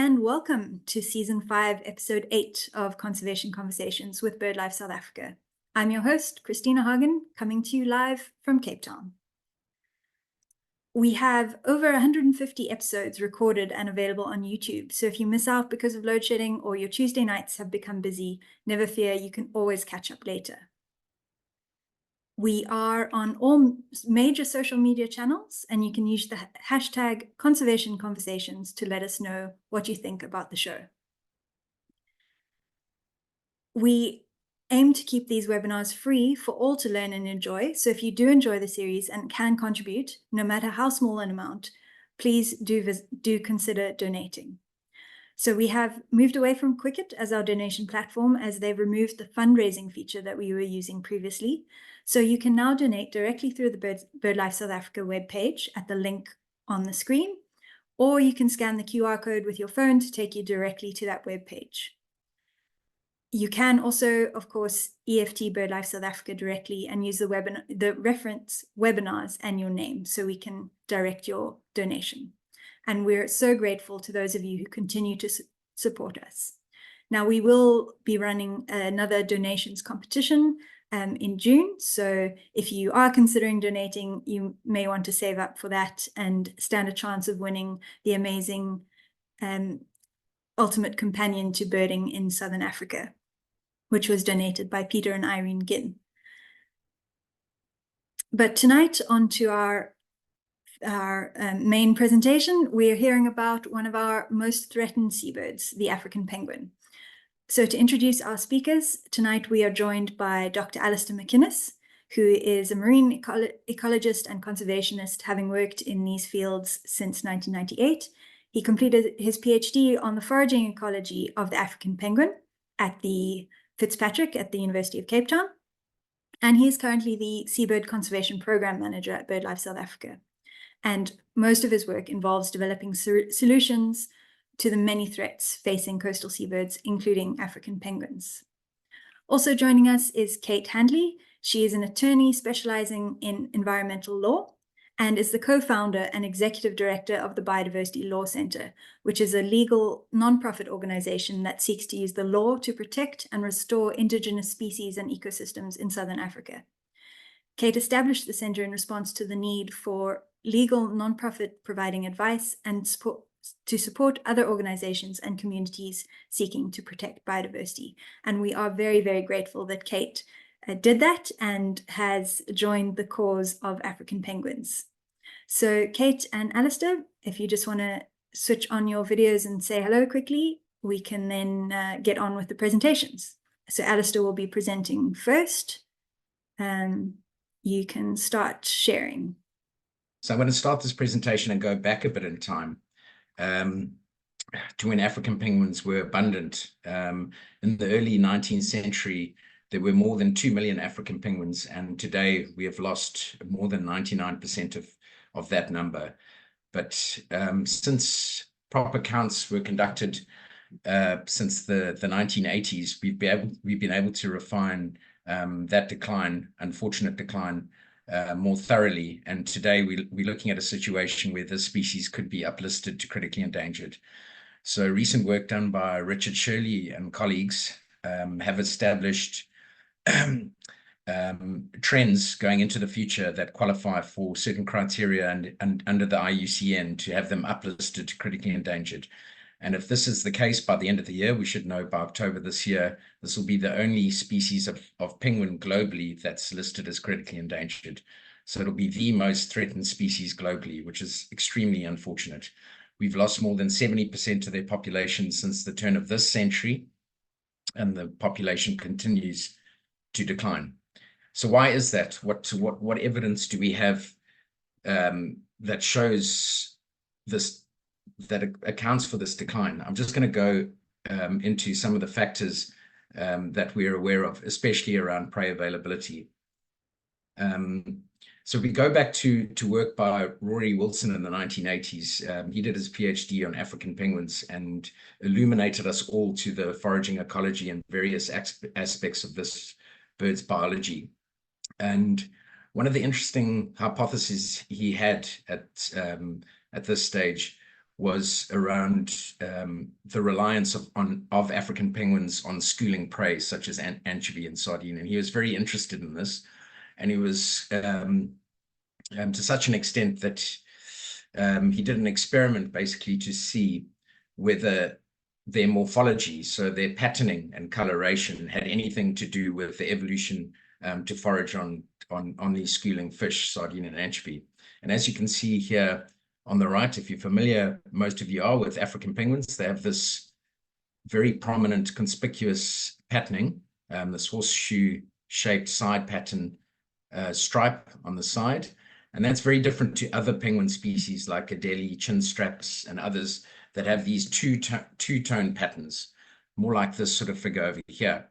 and welcome to Season 5, Episode 8 of Conservation Conversations with BirdLife South Africa. I'm your host, Christina Hagen, coming to you live from Cape Town. We have over 150 episodes recorded and available on YouTube, so if you miss out because of load shedding or your Tuesday nights have become busy, never fear, you can always catch up later. We are on all major social media channels, and you can use the hashtag Conservation Conversations to let us know what you think about the show. We aim to keep these webinars free for all to learn and enjoy, so if you do enjoy the series and can contribute, no matter how small an amount, please do consider donating. So we have moved away from Quicket as our donation platform, as they've removed the fundraising feature that we were using previously. So you can now donate directly through the BirdLife South Africa webpage at the link on the screen, or you can scan the QR code with your phone to take you directly to that webpage. You can also, of course, EFT BirdLife South Africa directly and use the reference webinars and your name so we can direct your donation. And we're so grateful to those of you who continue to support us. Now, we will be running another donations competition in June. So if you are considering donating, you may want to save up for that and stand a chance of winning the amazing Ultimate Companion to Birding in Southern Africa, which was donated by Peter and Irene Ginn. But tonight, on to our main presentation, we're hearing about one of our most threatened seabirds, the African penguin. So to introduce our speakers, tonight we are joined by Dr. Alistair McInnes, who is a marine ecologist and conservationist, having worked in these fields since 1998. He completed his PhD on the foraging ecology of the African penguin at the Fitzpatrick at the University of Cape Town, and he is currently the Seabird Conservation Program Manager at BirdLife South Africa. And most of his work involves developing solutions to the many threats facing coastal seabirds, including African penguins. Also joining us is Kate Handley. She is an attorney specializing in environmental law and is the co-founder and executive director of the Biodiversity Law Centre, which is a legal non-profit organization that seeks to use the law to protect and restore indigenous species and ecosystems in Southern Africa. Kate established the centre in response to the need for legal non-profit providing advice and to support other organizations and communities seeking to protect biodiversity. And we are very, very grateful that Kate did that and has joined the cause of African penguins. So Kate and Alistair, if you just want to switch on your videos and say hello quickly, we can then get on with the presentations. So Alistair will be presenting first. You can start sharing. So I'm going to start this presentation and go back a bit in time to when African penguins were abundant. In the early 19th century, there were more than 2 million African penguins, and today we have lost more than 99% of that number. But since proper counts were conducted since the 1980s, we've been able to refine that decline, unfortunate decline, more thoroughly, and today we're looking at a situation where this species could be uplisted to critically endangered. So recent work done by Richard Shirley and colleagues have established trends going into the future that qualify for certain criteria and under the IUCN to have them uplisted to critically endangered. And if this is the case by the end of the year, we should know by October this year, this will be the only species of penguin globally that's listed as critically endangered. So it'll be the most threatened species globally, which is extremely unfortunate. We've lost more than 70% of their population since the turn of this century, and the population continues to decline. So why is that? What evidence do we have that shows this, that accounts for this decline? I'm just going to go into some of the factors that we're aware of, especially around prey availability. So we go back to work by Rory Wilson in the 1980s. He did his PhD on African penguins and illuminated us all to the foraging ecology and various aspects of this bird's biology. And one of the interesting hypotheses he had at this stage was around the reliance of African penguins on schooling prey, such as anchovy and sardine. And he was very interested in this. And he was to such an extent that he did an experiment basically to see whether their morphology, so their patterning and coloration, had anything to do with the evolution to forage on these schooling fish, sardine and anchovy. And as you can see here on the right, if you're familiar, most of you are, with African penguins, they have this very prominent, conspicuous patterning, this horseshoe-shaped side pattern stripe on the side. And that's very different to other penguin species like Adelie, chin straps, and others that have these two-tone patterns, more like this sort of figure over here.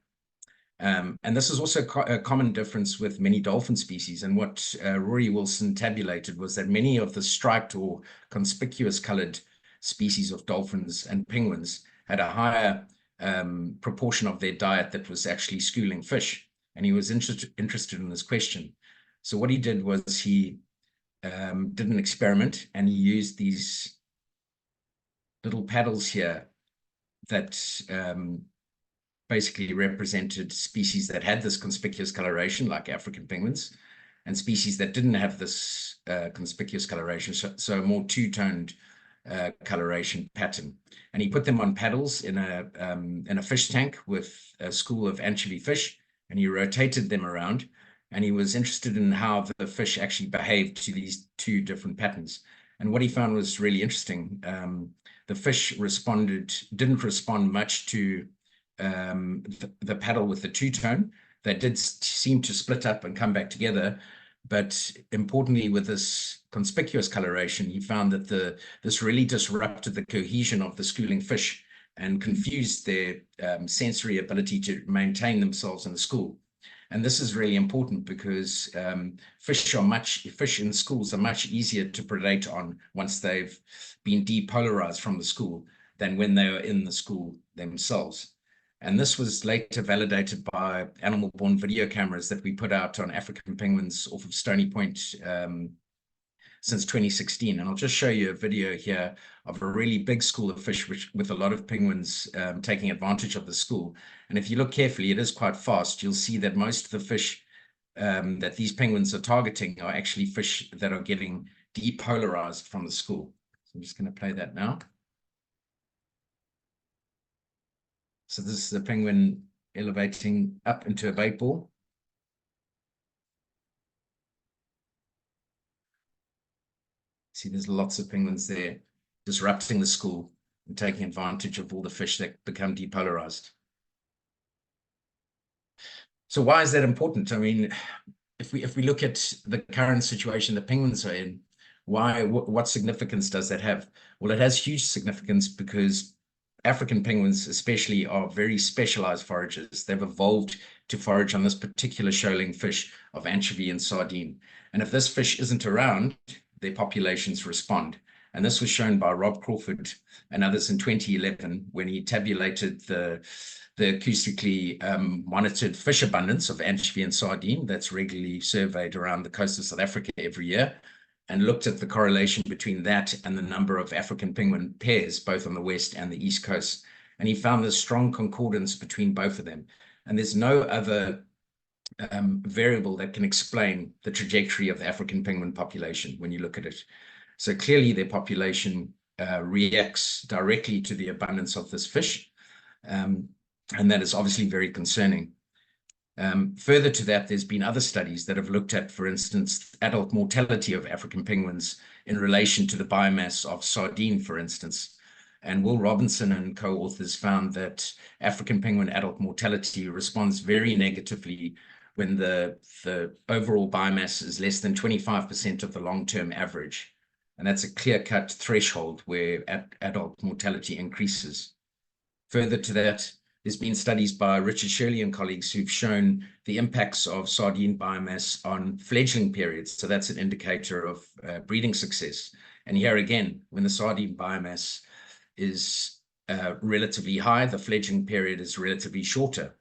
And this is also a common difference with many dolphin species. And what Rory Wilson tabulated was that many of the striped or conspicuous colored species of dolphins and penguins had a higher proportion of their diet that was actually schooling fish. And he was interested in this question. So what he did was he did an experiment, and he used these little paddles here that basically represented species that had this conspicuous coloration, like African penguins, and species that didn't have this conspicuous coloration, so a more two-toned coloration pattern. And he put them on paddles in a fish tank with a school of anchovy fish, and he rotated them around, and he was interested in how the fish actually behaved to these two different patterns. And what he found was really interesting. The fish didn't respond much to the paddle with the two-tone. They did seem to split up and come back together. But importantly, with this conspicuous coloration, he found that this really disrupted the cohesion of the schooling fish and confused their sensory ability to maintain themselves in the school. And this is really important because fish in schools are much easier to predate on once they've been depolarized from the school than when they are in the school themselves. And this was later validated by animal-borne video cameras that we put out on African penguins off of Stony Point since 2016. And I'll just show you a video here of a really big school of fish with a lot of penguins taking advantage of the school. And if you look carefully, it is quite fast. You'll see that most of the fish that these penguins are targeting are actually fish that are getting depolarized from the school. So I'm just going to play that now. So this is the penguin elevating up into a bait ball. See, there's lots of penguins there disrupting the school and taking advantage of all the fish that become depolarized. So why is that important? I mean, if we look at the current situation the penguins are in, what significance does that have? Well, it has huge significance because African penguins especially are very specialized foragers. They've evolved to forage on this particular shoaling fish of anchovy and sardine. And if this fish isn't around, their populations respond. And this was shown by Rob Crawford and others in 2011 when he tabulated the acoustically monitored fish abundance of anchovy and sardine that's regularly surveyed around the coast of South Africa every year, and looked at the correlation between that and the number of African penguin pairs, both on the west and the east coast. And he found this strong concordance between both of them. And there's no other variable that can explain the trajectory of the African penguin population when you look at it. So clearly their population reacts directly to the abundance of this fish. And that is obviously very concerning. Further to that, there's been other studies that have looked at, for instance, adult mortality of African penguins in relation to the biomass of sardine, for instance. And Will Robinson and co-authors found that African penguin adult mortality responds very negatively when the overall biomass is less than 25% of the long-term average. And that's a clear-cut threshold where adult mortality increases. Further to that, there's been studies by Richard Shirley and colleagues who've shown the impacts of sardine biomass on fledgling periods. So that's an indicator of breeding success. And here again, when the sardine biomass is relatively high, the fledgling period is relatively shorter.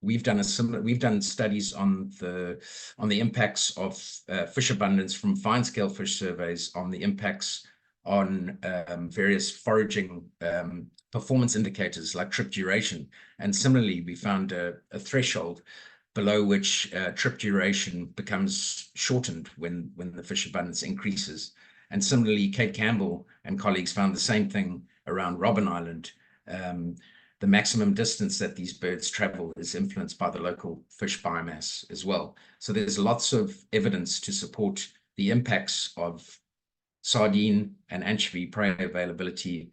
We've done studies on the impacts of fish abundance from fine-scale fish surveys on the impacts on various foraging performance indicators like trip duration. And similarly, we found a threshold below which trip duration becomes shortened when the fish abundance increases. And similarly, Kate Campbell and colleagues found the same thing around Robben Island. The maximum distance that these birds travel is influenced by the local fish biomass as well. So there's lots of evidence to support the impacts of sardine and anchovy prey availability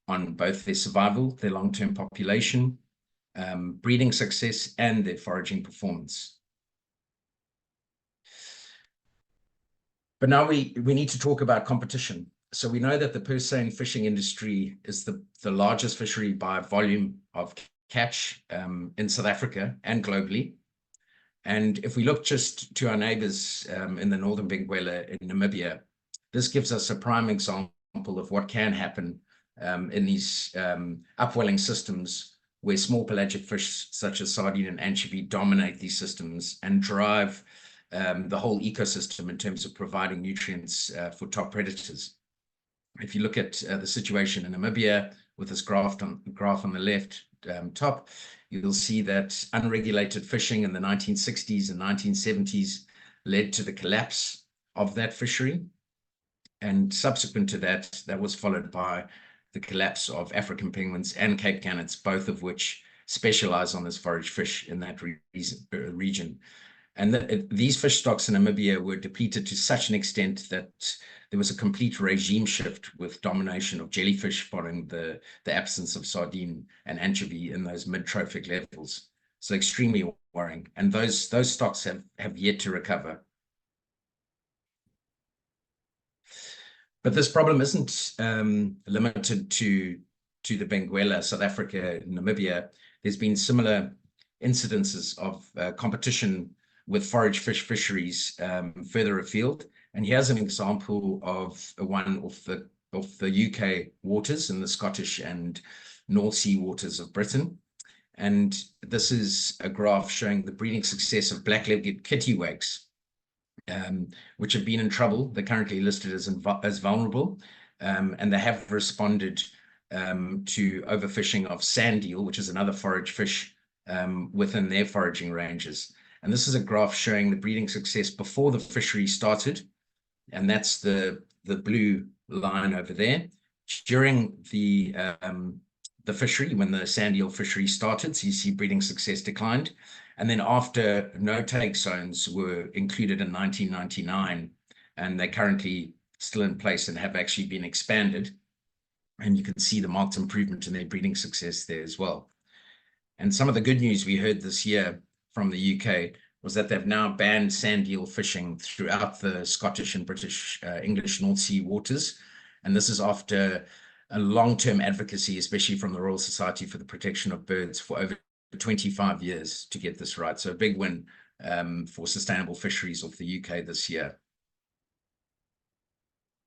on both their survival, their long-term population, breeding success, and their foraging performance. But now we need to talk about competition. So we know that the purse-seine fishing industry is the largest fishery by volume of catch in South Africa and globally. And if we look just to our neighbors in the northern Benguela in Namibia, this gives us a prime example of what can happen in these upwelling systems where small pelagic fish such as sardine and anchovy dominate these systems and drive the whole ecosystem in terms of providing nutrients for top predators. If you look at the situation in Namibia with this graph on the left top, you'll see that unregulated fishing in the 1960s and 1970s led to the collapse of that fishery. And subsequent to that, that was followed by the collapse of African penguins and Cape gannets, both of which specialize on this forage fish in that region. And these fish stocks in Namibia were depleted to such an extent that there was a complete regime shift with domination of jellyfish following the absence of sardine and anchovy in those mid-trophic levels. So extremely worrying. And those stocks have yet to recover. But this problem isn't limited to the Benguela, South Africa, Namibia. There's been similar incidences of competition with forage fish fisheries further afield. And here's an example of one of the UK waters in the Scottish and North Sea waters of Britain. And this is a graph showing the breeding success of black-legged kittiwags, which have been in trouble. They're currently listed as vulnerable, and they have responded to overfishing of sand eel, which is another forage fish within their foraging ranges. And this is a graph showing the breeding success before the fishery started, and that's the blue line over there. During the fishery, when the sand eel fishery started, so you see breeding success declined. And then after no-take zones were included in 1999, and they're currently still in place and have actually been expanded. And you can see the marked improvement in their breeding success there as well. And some of the good news we heard this year from the UK was that they've now banned sand eel fishing throughout the Scottish and British English North Sea waters. And this is after a long-term advocacy, especially from the Royal Society for the Protection of Birds for over 25 years to get this right. So a big win for sustainable fisheries of the UK this year.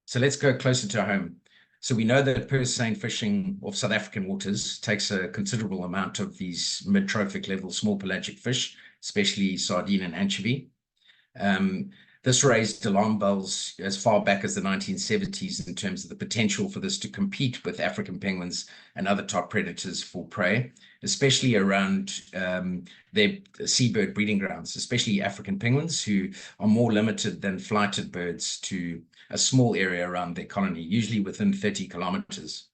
So let's go closer to home. So we know that purse-seine fishing of South African waters takes a considerable amount of these mid-trophic level small pelagic fish, especially sardine and anchovy. This raised alarm bells as far back as the 1970s in terms of the potential for this to compete with African penguins and other top predators for prey, especially around their seabird breeding grounds, especially African penguins, who are more limited than flighted birds to a small area around their colony, usually within 30 kilometers.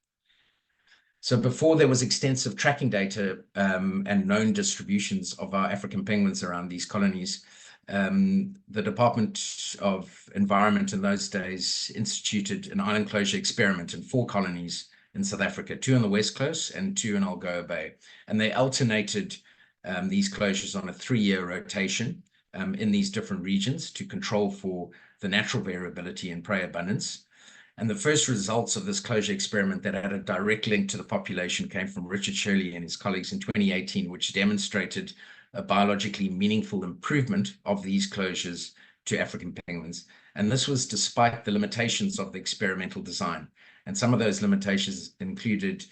So before there was extensive tracking data and known distributions of our African penguins around these colonies, the Department of Environment in those days instituted an island closure experiment in 4 colonies in South Africa, 2 on the West Coast and 2 in Algoa Bay. And they alternated these closures on a 3-year rotation in these different regions to control for the natural variability in prey abundance. And the first results of this closure experiment that had a direct link to the population came from Richard Shirley and his colleagues in 2018, which demonstrated a biologically meaningful improvement of these closures to African penguins. And this was despite the limitations of the experimental design. And some of those limitations included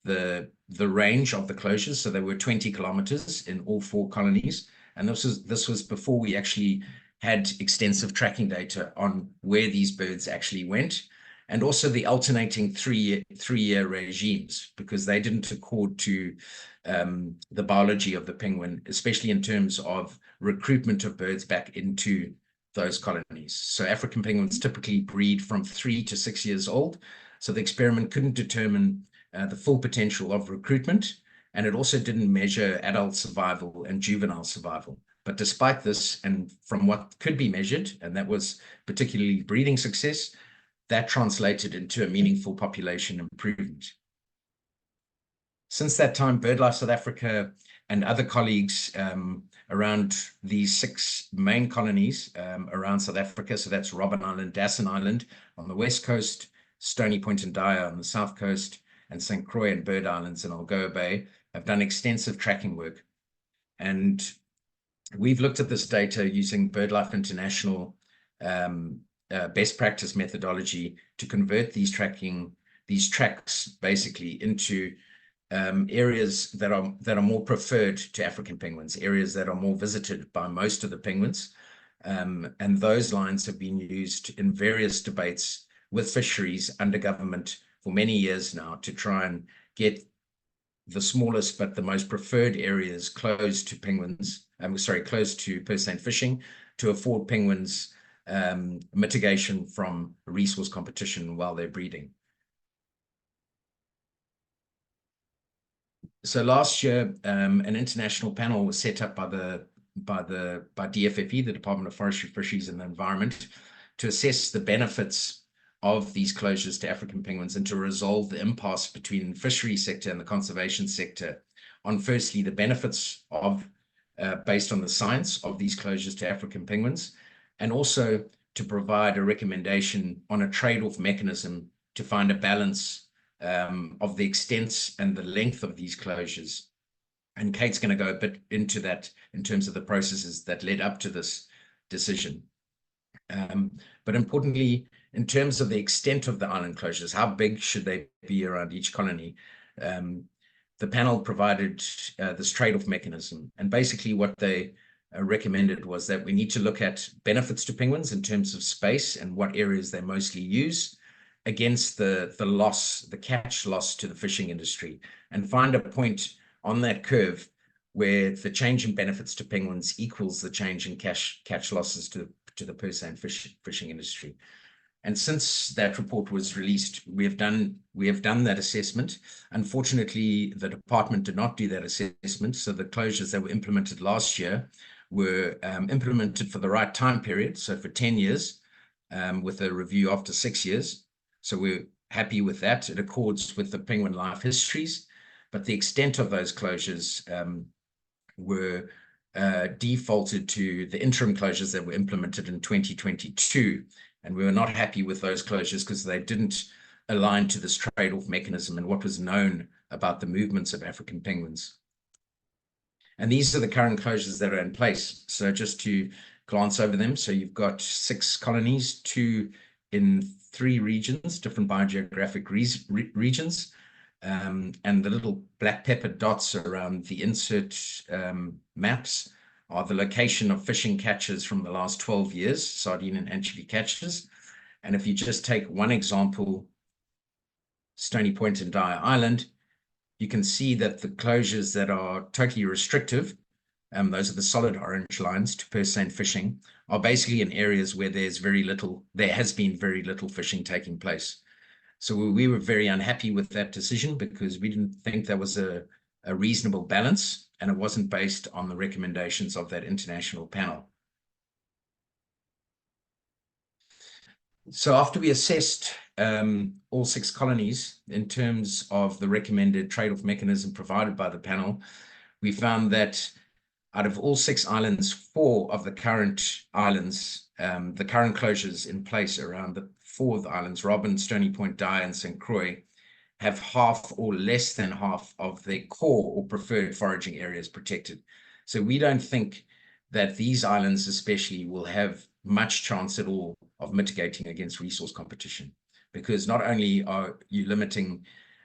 the range of the closures. So there were 20 kilometers in all 4 colonies. And this was before we actually had extensive tracking data on where these birds actually went. and also the alternating three-year regimes, because they didn't accord to the biology of the penguin, especially in terms of recruitment of birds back into those colonies. So African penguins typically breed from 3 to 6 years old. So the experiment couldn't determine the full potential of recruitment, and it also didn't measure adult survival and juvenile survival. But despite this, and from what could be measured, and that was particularly breeding success, that translated into a meaningful population improvement. Since that time, BirdLife South Africa and other colleagues around these 6 main colonies around South Africa, so that's Robben Island, Dasson Island on the west coast, Stony Point and Dyer on the south coast, and St. Croix and Bird Islands in Algoa Bay, have done extensive tracking work. And we've looked at this data using BirdLife International best practice methodology to convert these tracks basically into areas that are more preferred to African penguins, areas that are more visited by most of the penguins. And those lines have been used in various debates with fisheries under government for many years now to try and get the smallest but the most preferred areas close to penguins, close to purse-seine fishing, to afford penguins mitigation from resource competition while they're breeding. So last year, an international panel was set up by DFFE, the Department of Forestry, Fisheries and the Environment, to assess the benefits of these closures to African penguins and to resolve the impasse between the fishery sector and the conservation sector on, firstly, the benefits of, based on the science of these closures to African penguins, and also to provide a recommendation on a trade-off mechanism to find a balance of the extent and the length of these closures. And Kate's going to go a bit into that in terms of the processes that led up to this decision. But importantly, in terms of the extent of the island closures, how big should they be around each colony? The panel provided this trade-off mechanism. And basically what they recommended was that we need to look at benefits to penguins in terms of space and what areas they mostly use against the catch loss to the fishing industry, and find a point on that curve where the change in benefits to penguins equals the change in catch losses to the purse-seine fishing industry. And since that report was released, we have done that assessment. Unfortunately, the department did not do that assessment, so the closures that were implemented last year were implemented for the right time period, so for 10 years, with a review after 6 years. So we're happy with that. It accords with the penguin life histories, but the extent of those closures were defaulted to the interim closures that were implemented in 2022. And we were not happy with those closures because they didn't align to this trade-off mechanism and what was known about the movements of African penguins. And these are the current closures that are in place. So just to glance over them, so you've got 6 colonies, 2 in 3 regions, different biogeographic regions, and the little black pepper dots around the insert maps are the location of fishing catches from the last 12 years, sardine and anchovy catches. And if you just take one example, Stony Point and Dyer Island, you can see that the closures that are totally restrictive, those are the solid orange lines to purse-seine fishing, are basically in areas where there has been very little fishing taking place. So we were very unhappy with that decision because we didn't think there was a reasonable balance, and it wasn't based on the recommendations of that international panel. So after we assessed all 6 colonies in terms of the recommended trade-off mechanism provided by the panel, we found that out of all 6 islands, 4 of the current islands, the current closures in place around the 4 of the islands, Robben, Stony Point, Dyer, and St. Croix, have half or less than half of their core or preferred foraging areas protected. So we don't think that these islands especially will have much chance at all of mitigating against resource competition, because not only are you limiting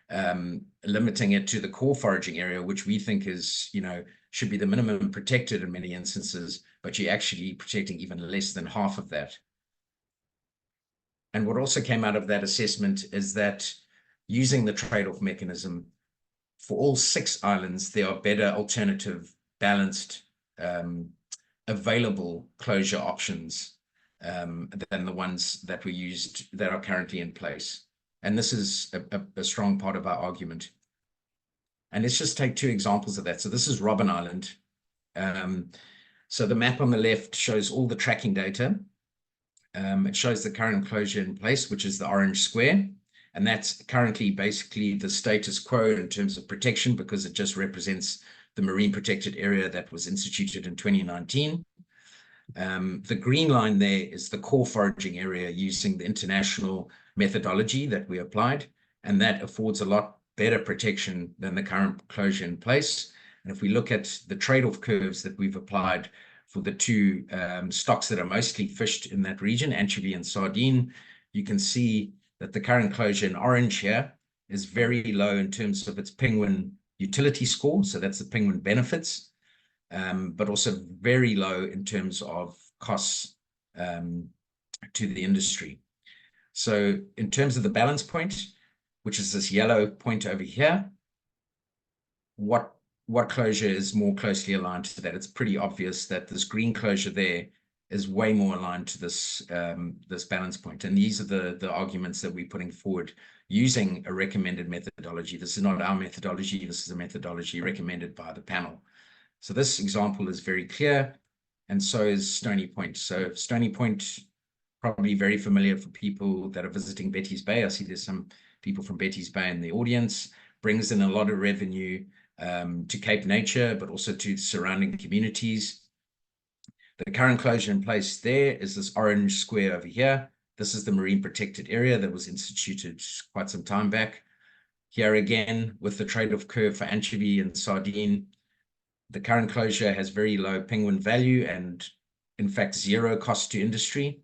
it to the core foraging area, which we think is, should be the minimum protected in many instances, but you're actually protecting even less than half of that. And what also came out of that assessment is that using the trade-off mechanism for all 6 islands, there are better alternative, balanced, available closure options than the ones that were used that are currently in place. And this is a strong part of our argument. And let's just take 2 examples of that. So this is Robben Island. So the map on the left shows all the tracking data. It shows the current closure in place, which is the orange square. And that's currently basically the status quo in terms of protection, because it just represents the marine protected area that was instituted in 2019. The green line there is the core foraging area using the international methodology that we applied, and that affords a lot better protection than the current closure in place. And if we look at the trade-off curves that we've applied for the 2 stocks that are mostly fished in that region, anchovy and sardine, you can see that the current closure in orange here is very low in terms of its penguin utility score. So that's the penguin benefits, but also very low in terms of costs to the industry. So in terms of the balance point, which is this yellow point over here, what closure is more closely aligned to that? It's pretty obvious that this green closure there is way more aligned to this this balance point. And these are the arguments that we're putting forward using a recommended methodology. This is not our methodology. This is a methodology recommended by the panel. So this example is very clear, and so is Stony Point. So Stony Point, probably very familiar for people that are visiting Betty's Bay. I see there's some people from Betty's Bay in the audience. Brings in a lot of revenue to Cape Nature, but also to surrounding communities. The current closure in place there is this orange square over here. This is the marine protected area that was instituted quite some time back. Here again, with the trade-off curve for anchovy and sardine, the current closure has very low penguin value and, in fact, 0 cost to industry.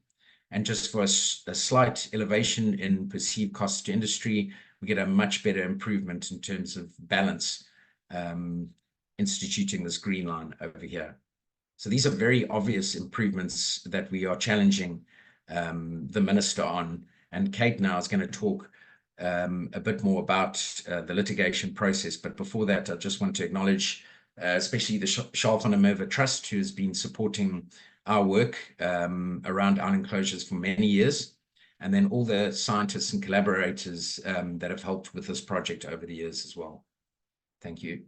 And just for a slight elevation in perceived cost to industry, we get a much better improvement in terms of balance, instituting this green line over here. So these are very obvious improvements that we are challenging the minister on. And Kate now is going to talk a bit more about the litigation process. But before that, I just want to acknowledge especially the Charles van der Merwe Trust, who has been supporting our work around island closures for many years, and then all the scientists and collaborators that have helped with this project over the years as well. Thank you.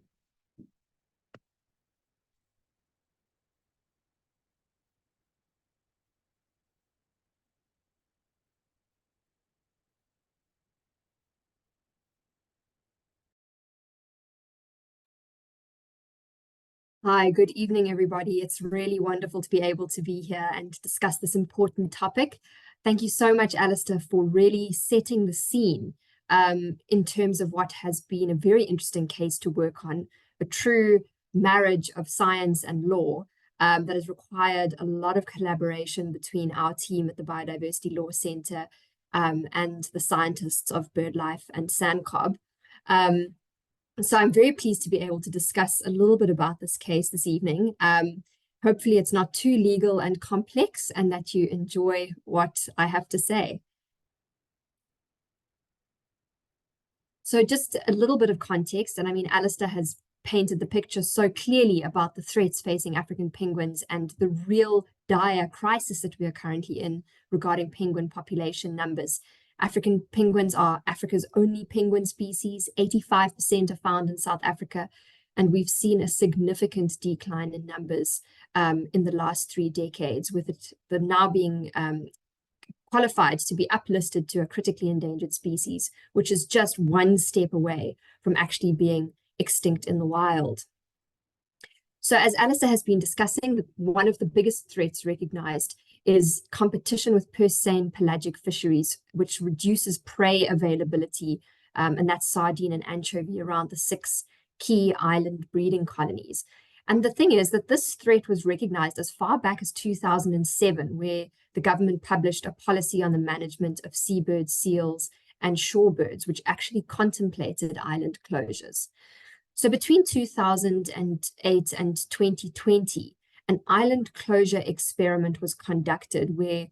Hi, good evening, everybody. It's really wonderful to be able to be here and discuss this important topic. Thank you so much, Alistair, for really setting the scene in terms of what has been a very interesting case to work on, a true marriage of science and law that has required a lot of collaboration between our team at the Biodiversity Law Centre and the scientists of BirdLife and SANCOB. So I'm very pleased to be able to discuss a little bit about this case this evening. Hopefully it's not too legal and complex and that you enjoy what I have to say. So just a little bit of context, and I mean, Alistair has painted the picture so clearly about the threats facing African penguins and the real dire crisis that we are currently in regarding penguin population numbers. African penguins are Africa's only penguin species. 85% are found in South Africa, and we've seen a significant decline in numbers in the last 3 decades, with the now being qualified to be uplisted to a critically endangered species, which is just one step away from actually being extinct in the wild. So as Alistair has been discussing, one of the biggest threats recognized is competition with purse-seine pelagic fisheries, which reduces prey availability, and that's sardine and anchovy around the 6 key island breeding colonies. And the thing is that this threat was recognized as far back as 2007, where the government published a policy on the management of seabirds, seals, and shorebirds, which actually contemplated island closures. So between 2008 and 2020, an island closure experiment was conducted where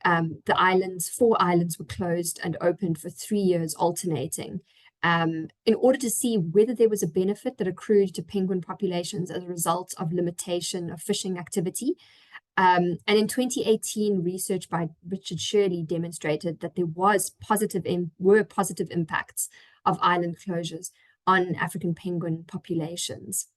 4 islands were closed and opened for 3 years alternating, in order to see whether there was a benefit that accrued to penguin populations as a result of limitation of fishing activity. And in 2018, research by Richard Shirley demonstrated that there were positive impacts of island closures on African penguin populations.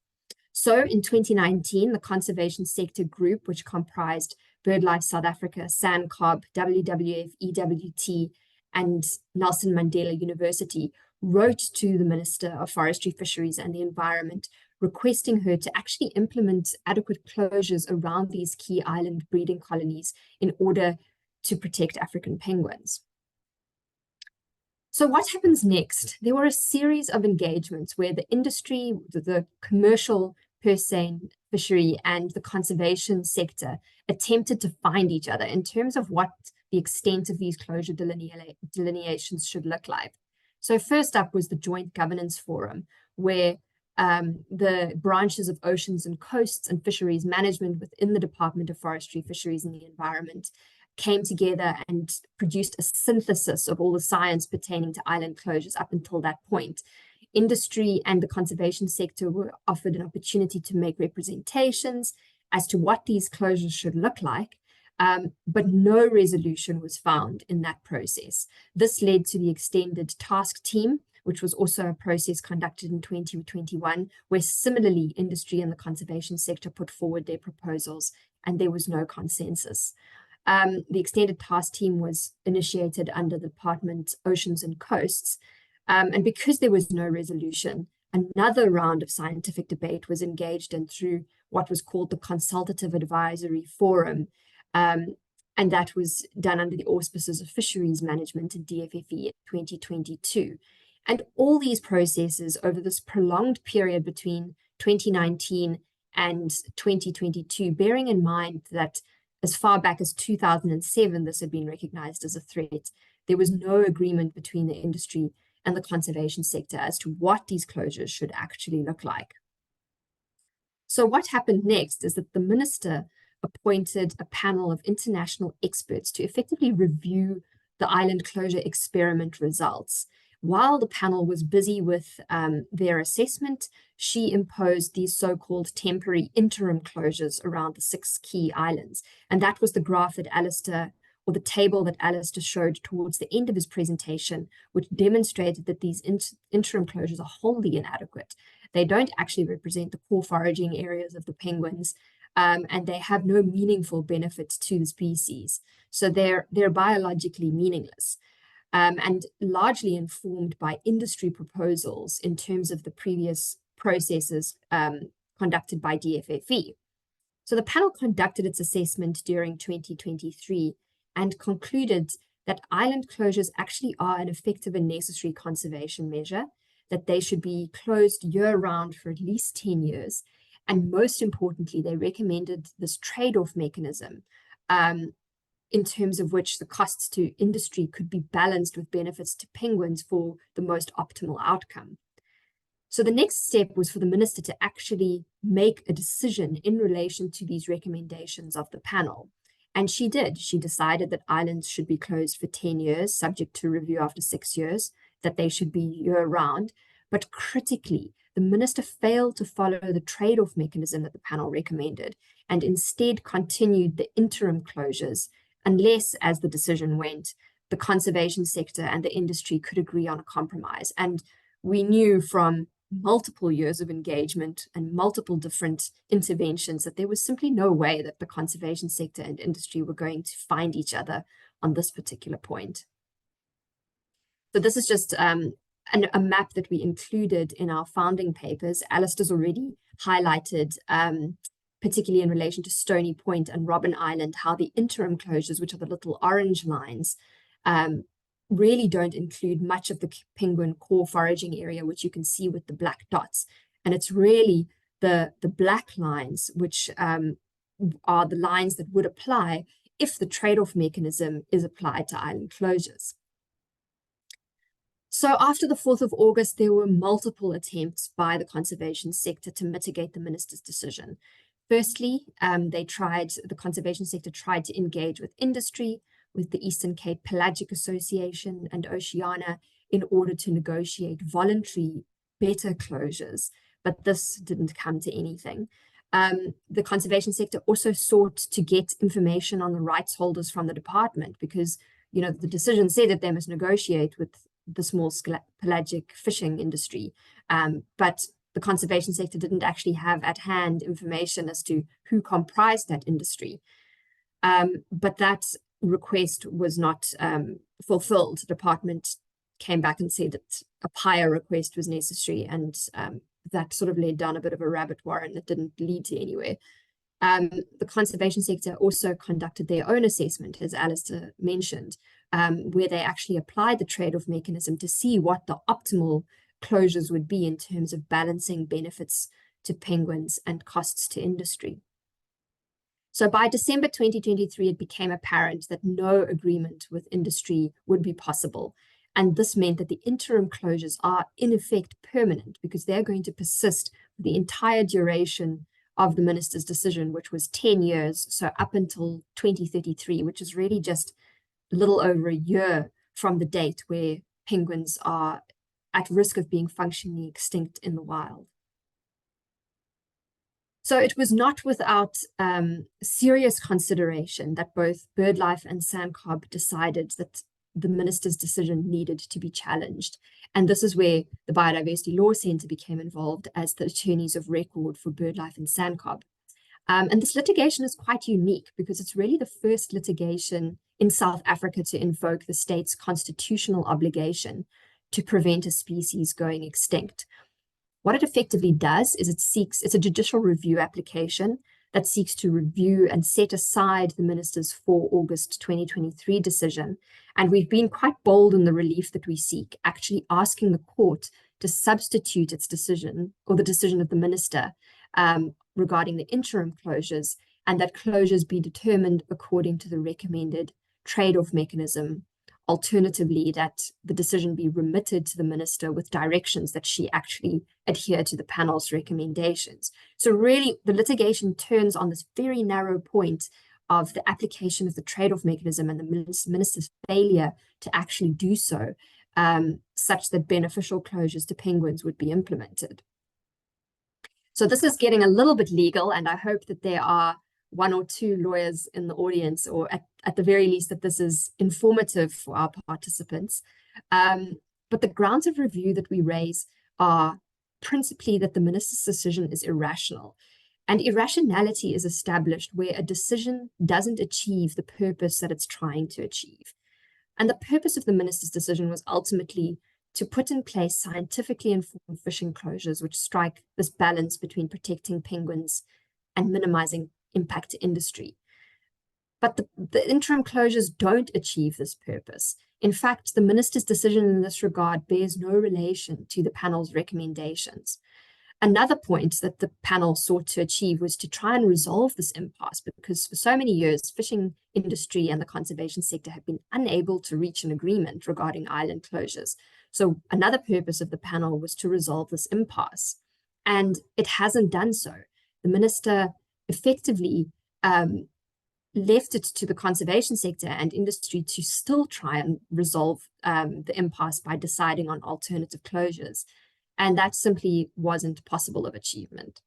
So in 2019, the conservation sector group, which comprised BirdLife South Africa, SANCOB, WWF, EWT, and Nelson Mandela University, wrote to the Minister of Forestry, Fisheries and the Environment, requesting her to actually implement adequate closures around these key island breeding colonies in order to protect African penguins. So what happens next? There were a series of engagements where the industry, the commercial purse-seine fishery and the conservation sector attempted to find each other in terms of what the extent of these closure delineations should look like. So first up was the Joint Governance Forum, where the branches of Oceans and Coasts and Fisheries Management within the Department of Forestry, Fisheries and the Environment came together and produced a synthesis of all the science pertaining to island closures up until that point. Industry and the conservation sector were offered an opportunity to make representations as to what these closures should look like, but no resolution was found in that process. This led to the extended task team, which was also a process conducted in 2021, where similarly industry and the conservation sector put forward their proposals, and there was no consensus. The extended task team was initiated under the Department Oceans and Coasts, and because there was no resolution, another round of scientific debate was engaged in through what was called the Consultative Advisory Forum, and that was done under the auspices of Fisheries Management and DFFE in 2022. And all these processes over this prolonged period between 2019 and 2022, bearing in mind that as far back as 2007, this had been recognized as a threat, there was no agreement between the industry and the conservation sector as to what these closures should actually look like. So what happened next is that the minister appointed a panel of international experts to effectively review the island closure experiment results. While the panel was busy with their assessment, she imposed these so-called temporary interim closures around the 6 key islands. And that was the graph that Alistair, or the table that Alistair showed towards the end of his presentation, which demonstrated that these interim closures are wholly inadequate. They don't actually represent the core foraging areas of the penguins, and they have no meaningful benefit to the species. So they're biologically meaningless. And largely informed by industry proposals in terms of the previous processes conducted by DFFE. So the panel conducted its assessment during 2023 and concluded that island closures actually are an effective and necessary conservation measure, that they should be closed year-round for at least 10 years. And most importantly, they recommended this trade-off mechanism in terms of which the costs to industry could be balanced with benefits to penguins for the most optimal outcome. So the next step was for the minister to actually make a decision in relation to these recommendations of the panel. And she did. She decided that islands should be closed for 10 years, subject to review after 6 years, that they should be year-round. But critically, the minister failed to follow the trade-off mechanism that the panel recommended, and instead continued the interim closures, unless, as the decision went, the conservation sector and the industry could agree on a compromise. And we knew from multiple years of engagement and multiple different interventions that there was simply no way that the conservation sector and industry were going to find each other on this particular point. So this is just a map that we included in our founding papers. Alistair's already highlighted particularly in relation to Stony Point and Robben Island, how the interim closures, which are the little orange lines, really don't include much of the penguin core foraging area, which you can see with the black dots. And it's really the black lines, which are the lines that would apply if the trade-off mechanism is applied to island closures. So after the 4th of August, there were multiple attempts by the conservation sector to mitigate the minister's decision. Firstly, the conservation sector tried to engage with industry, with the Eastern Cape Pelagic Association and Oceana in order to negotiate voluntary better closures, but this didn't come to anything. The conservation sector also sought to get information on the rights holders from the department because, you know, the decision said that they must negotiate with the small pelagic fishing industry, but the conservation sector didn't actually have at hand information as to who comprised that industry. But that request was not fulfilled. The department came back and said that a higher request was necessary, and that sort of led down a bit of a rabbit warren that didn't lead to anywhere. The conservation sector also conducted their own assessment, as Alistair mentioned, where they actually applied the trade-off mechanism to see what the optimal closures would be in terms of balancing benefits to penguins and costs to industry. So by December 2023, it became apparent that no agreement with industry would be possible. And this meant that the interim closures are in effect permanent because they're going to persist for the entire duration of the minister's decision, which was 10 years, so up until 2033, which is really just a little over a year from the date where penguins are at risk of being functionally extinct in the wild. So it was not without serious consideration that both BirdLife and SANCOB decided that the minister's decision needed to be challenged. And this is where the Biodiversity Law Centre became involved as the attorneys of record for BirdLife and SANCOB. And this litigation is quite unique because it's really the first litigation in South Africa to invoke the state's constitutional obligation to prevent a species going extinct. What it effectively does is it's a judicial review application that seeks to review and set aside the minister's 4 August 2023 decision. And we've been quite bold in the relief that we seek, actually asking the court to substitute its decision or the decision of the minister regarding the interim closures, and that closures be determined according to the recommended trade-off mechanism. Alternatively, that the decision be remitted to the minister with directions that she actually adhere to the panel's recommendations. So really, the litigation turns on this very narrow point of the application of the trade-off mechanism and the minister's failure to actually do so, such that beneficial closures to penguins would be implemented. So this is getting a little bit legal, and I hope that there are 1 or 2 lawyers in the audience, or at the very least that this is informative for our participants. But the grounds of review that we raise are principally that the minister's decision is irrational. And irrationality is established where a decision doesn't achieve the purpose that it's trying to achieve. And the purpose of the minister's decision was ultimately to put in place scientifically informed fishing closures, which strike this balance between protecting penguins and minimizing impact to industry. But the interim closures don't achieve this purpose. In fact, the minister's decision in this regard bears no relation to the panel's recommendations. Another point that the panel sought to achieve was to try and resolve this impasse, because for so many years, fishing industry and the conservation sector have been unable to reach an agreement regarding island closures. So another purpose of the panel was to resolve this impasse, and it hasn't done so. The minister effectively left it to the conservation sector and industry to still try and resolve the impasse by deciding on alternative closures. And that simply wasn't possible of achievement.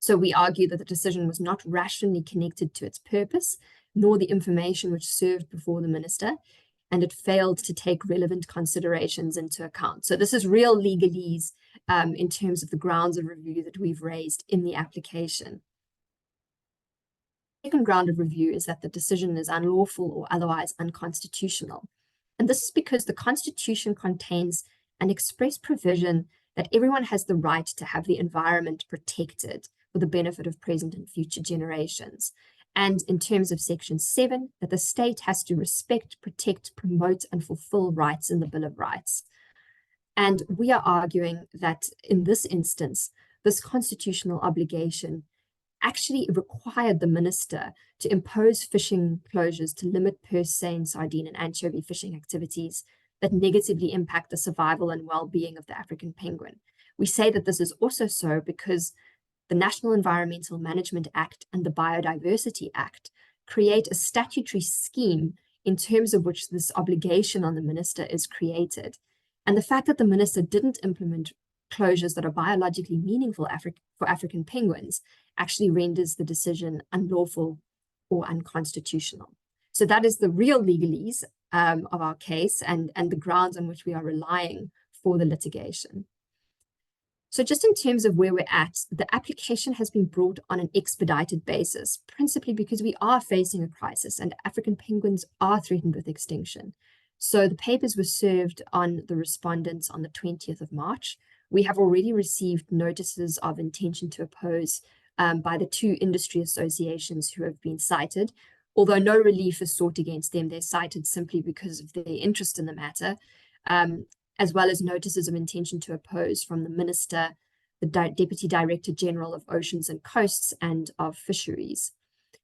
So we argue that the decision was not rationally connected to its purpose, nor the information which served before the minister, and it failed to take relevant considerations into account. So this is real legalese in terms of the grounds of review that we've raised in the application. The second ground of review is that the decision is unlawful or otherwise unconstitutional. And this is because the Constitution contains an express provision that everyone has the right to have the environment protected for the benefit of present and future generations. And in terms of Section 7, that the state has to respect, protect, promote, and fulfill rights in the Bill of Rights. And we are arguing that in this instance, this constitutional obligation actually required the minister to impose fishing closures to limit purse-seine, sardine, and anchovy fishing activities that negatively impact the survival and well-being of the African penguin. We say that this is also so because the National Environmental Management Act and the Biodiversity Act create a statutory scheme in terms of which this obligation on the minister is created. And the fact that the minister didn't implement closures that are biologically meaningful for African penguins actually renders the decision unlawful or unconstitutional. So that is the real legalese of our case and the grounds on which we are relying for the litigation. So just in terms of where we're at, the application has been brought on an expedited basis, principally because we are facing a crisis and African penguins are threatened with extinction. So the papers were served on the respondents on the 20th of March. We have already received notices of intention to oppose by the two industry associations who have been cited. Although no relief is sought against them, they're cited simply because of their interest in the matter, as well as notices of intention to oppose from the Minister, the Deputy Director General of Oceans and Coasts, and of Fisheries.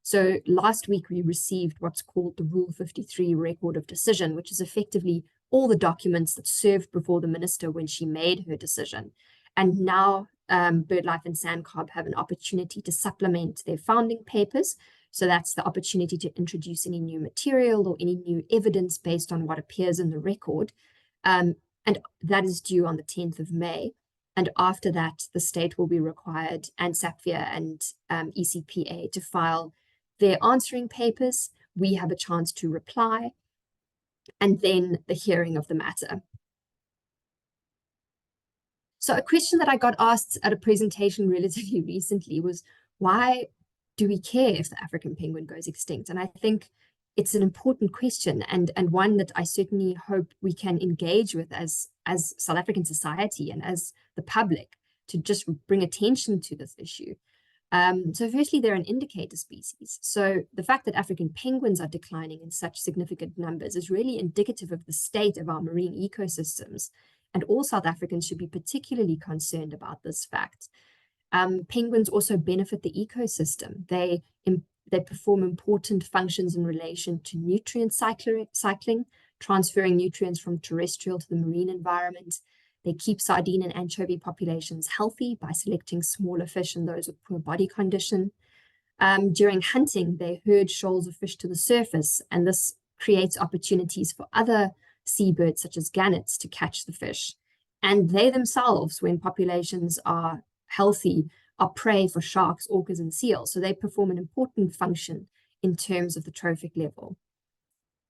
So last week we received what's called the Rule 53 Record of Decision, which is effectively all the documents that served before the Minister when she made her decision. And now BirdLife and SANCOB have an opportunity to supplement their founding papers. So that's the opportunity to introduce any new material or any new evidence based on what appears in the record. And that is due on the 10th of May. And after that, the state will be required, and SAPVIA and ECPA, to file their answering papers. We have a chance to reply, and then the hearing of the matter. So a question that I got asked at a presentation relatively recently was, why do we care if the African penguin goes extinct? And I think it's an important question, and one that I certainly hope we can engage with as South African society and as the public to just bring attention to this issue. So firstly, they're an indicator species. So the fact that African penguins are declining in such significant numbers is really indicative of the state of our marine ecosystems. And all South Africans should be particularly concerned about this fact. Penguins also benefit the ecosystem. They perform important functions in relation to nutrient cycling, transferring nutrients from terrestrial to the marine environment. They keep sardine and anchovy populations healthy by selecting smaller fish and those with poor body condition. During hunting, they herd shoals of fish to the surface, and this creates opportunities for other seabirds such as gannets to catch the fish. And they themselves, when populations are healthy, are prey for sharks, orcas, and seals. So they perform an important function in terms of the trophic level.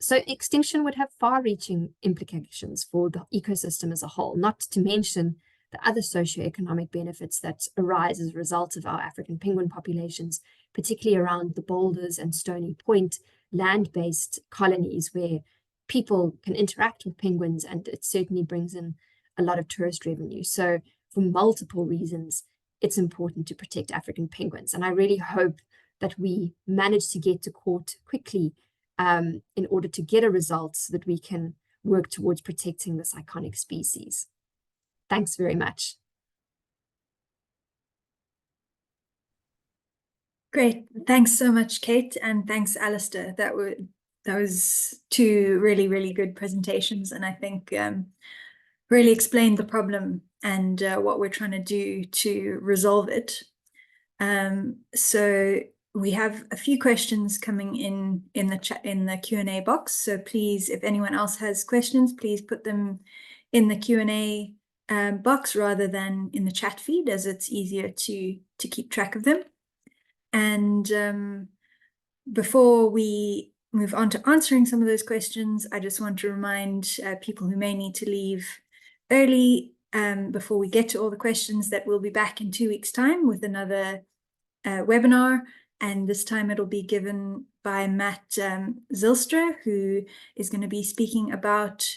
So extinction would have far-reaching implications for the ecosystem as a whole, not to mention the other socioeconomic benefits that arise as a result of our African penguin populations, particularly around the Boulders and Stony Point land-based colonies where people can interact with penguins, and it certainly brings in a lot of tourist revenue. So for multiple reasons, it's important to protect African penguins. And I really hope that we manage to get to court quickly in order to get a result so that we can work towards protecting this iconic species. Thanks very much. Great. Thanks so much, Kate, and thanks, Alistair. That was two really, really good presentations, and I think really explained the problem and what we're trying to do to resolve it. So we have a few questions coming in the chat, in the Q&A box. So please, if anyone else has questions, please put them in the Q&A box rather than in the chat feed, as it's easier to keep track of them. And before we move on to answering some of those questions, I just want to remind people who may need to leave early before we get to all the questions that we'll be back in 2 weeks' time with another webinar. And this time it'll be given by Matt Zylstra, who is going to be speaking about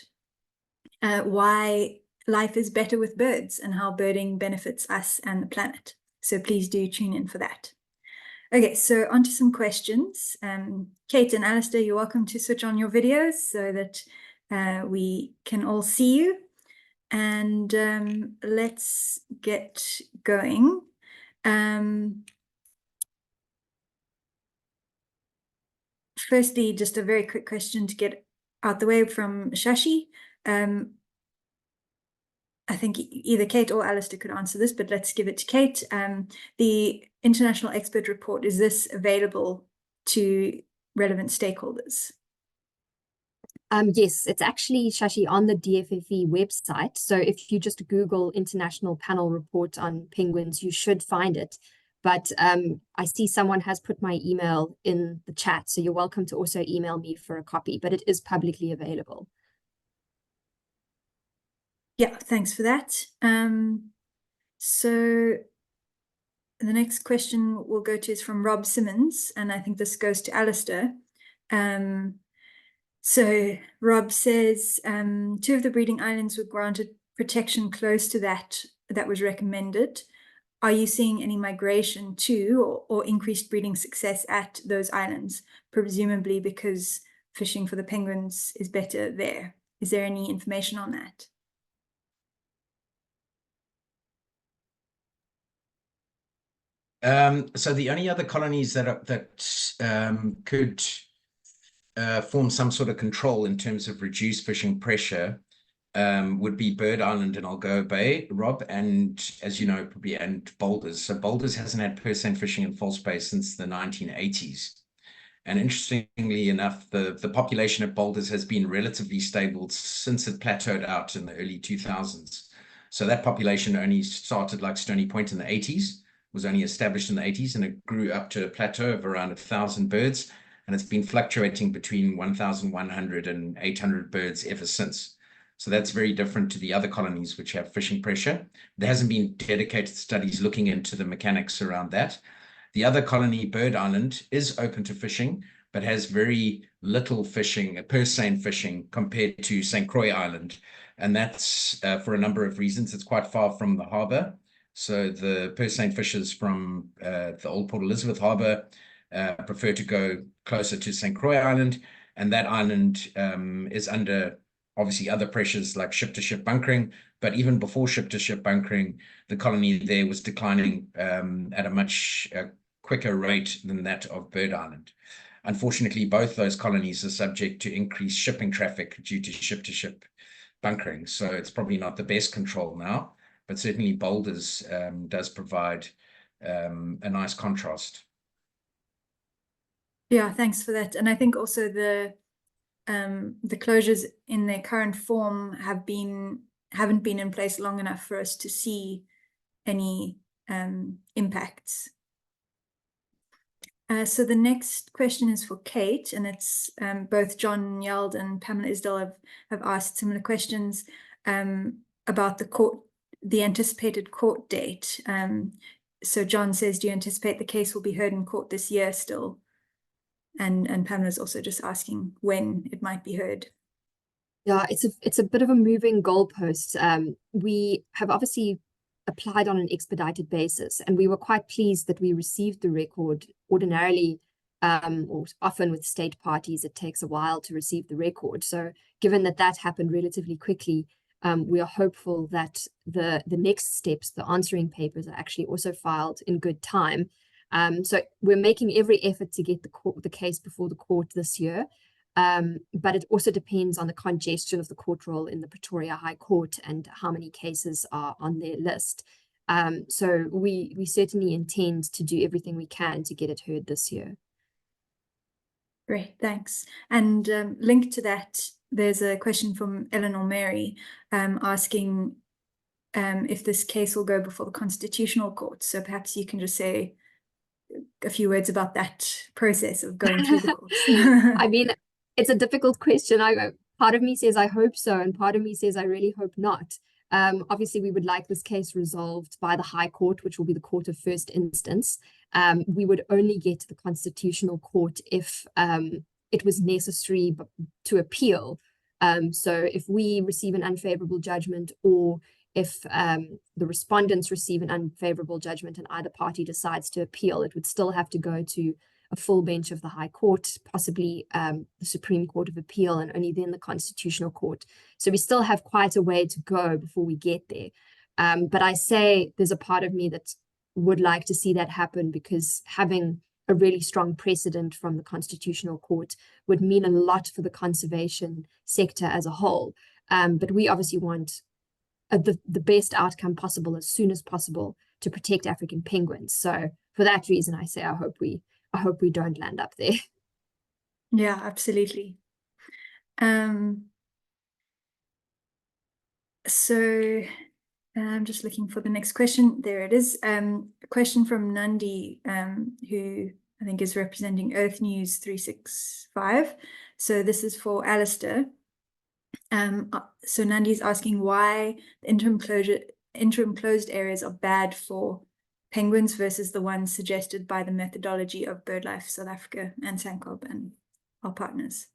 why life is better with birds and how birding benefits us and the planet. So please do tune in for that. Okay, so on to some questions. Kate and Alistair, you're welcome to switch on your videos so that we can all see you. And let's get going. Firstly, just a very quick question to get out the way from Shashi. I think either Kate or Alistair could answer this, but let's give it to Kate. The International Expert Report, is this available to relevant stakeholders? Yes, it's actually, Shashi, on the DFFE website. So if you just Google International Panel Report on Penguins, you should find it. But I see someone has put my email in the chat, so you're welcome to also email me for a copy, but it is publicly available. Yeah, thanks for that. So the next question we'll go to is from Rob Simmons, and I think this goes to Alistair. So Rob says, 2 of the breeding islands were granted protection close to that was recommended. Are you seeing any migration to or increased breeding success at those islands, presumably because fishing for the penguins is better there? Is there any information on that? So the only other colonies that could form some sort of control in terms of reduced fishing pressure would be Bird Island and Algoa Bay, Rob, and as you know, probably, and Boulders. So Boulders hasn't had purse-seine fishing in false bay since the 1980s. And interestingly enough, the population of Boulders has been relatively stable since it plateaued out in the early 2000s. So that population only started like Stony Point in the 80s, was only established in the 80s, and it grew up to a plateau of around 1,000 birds. And it's been fluctuating between 1,100 and 800 birds ever since. So that's very different to the other colonies which have fishing pressure. There hasn't been dedicated studies looking into the mechanics around that. The other colony, Bird Island, is open to fishing, but has very little fishing, purse-seine fishing, compared to St. Croix Island. And that's for a number of reasons. It's quite far from the harbour. So the purse-seine fishers from the old Port Elizabeth harbour prefer to go closer to St. Croix Island. And that island is under obviously other pressures like ship-to-ship bunkering, but even before ship-to-ship bunkering, the colony there was declining at a much quicker rate than that of Bird Island. Unfortunately, both those colonies are subject to increased shipping traffic due to ship-to-ship bunkering, so it's probably not the best control now, but certainly Boulders does provide a nice contrast. Yeah, thanks for that. And I think also the closures in their current form haven't been in place long enough for us to see any impacts. So the next question is for Kate, and it's both John Yeld and Pamela Isdell have asked similar questions about the anticipated court date. So John says, do you anticipate the case will be heard in court this year still? And Pamela's also just asking when it might be heard. Yeah, it's a bit of a moving goalpost. We have obviously applied on an expedited basis, and we were quite pleased that we received the record. Ordinarily, or often with state parties, it takes a while to receive the record. So given that happened relatively quickly, we are hopeful that the next steps, the answering papers, are actually also filed in good time. So we're making every effort to get the case before the court this year. But it also depends on the congestion of the court roll in the Pretoria High Court and how many cases are on their list. So we certainly intend to do everything we can to get it heard this year. Great, thanks. And linked to that, there's a question from Eleanor Mary asking if this case will go before the Constitutional Court. So perhaps you can just say a few words about that process of going through the courts. I mean, it's a difficult question. Part of me says I hope so, and part of me says I really hope not. Obviously, we would like this case resolved by the High Court, which will be the court of first instance. We would only get to the Constitutional Court if it was necessary to appeal. So if we receive an unfavorable judgment, or if the respondents receive an unfavorable judgment and either party decides to appeal, it would still have to go to a full bench of the High Court, possibly the Supreme Court of Appeal, and only then the Constitutional Court. So we still have quite a way to go before we get there. But I say there's a part of me that would like to see that happen, because having a really strong precedent from the Constitutional Court would mean a lot for the conservation sector as a whole. But we obviously want the best outcome possible as soon as possible to protect African penguins. So for that reason, I say I hope we don't land up there. Yeah, absolutely. So I'm just looking for the next question. There it is. A question from Nandi, who I think is representing Earth News 365. So this is for Alistair. So Nandi's asking why the interim closed areas are bad for penguins versus the ones suggested by the methodology of BirdLife South Africa and SANCOB and our partners.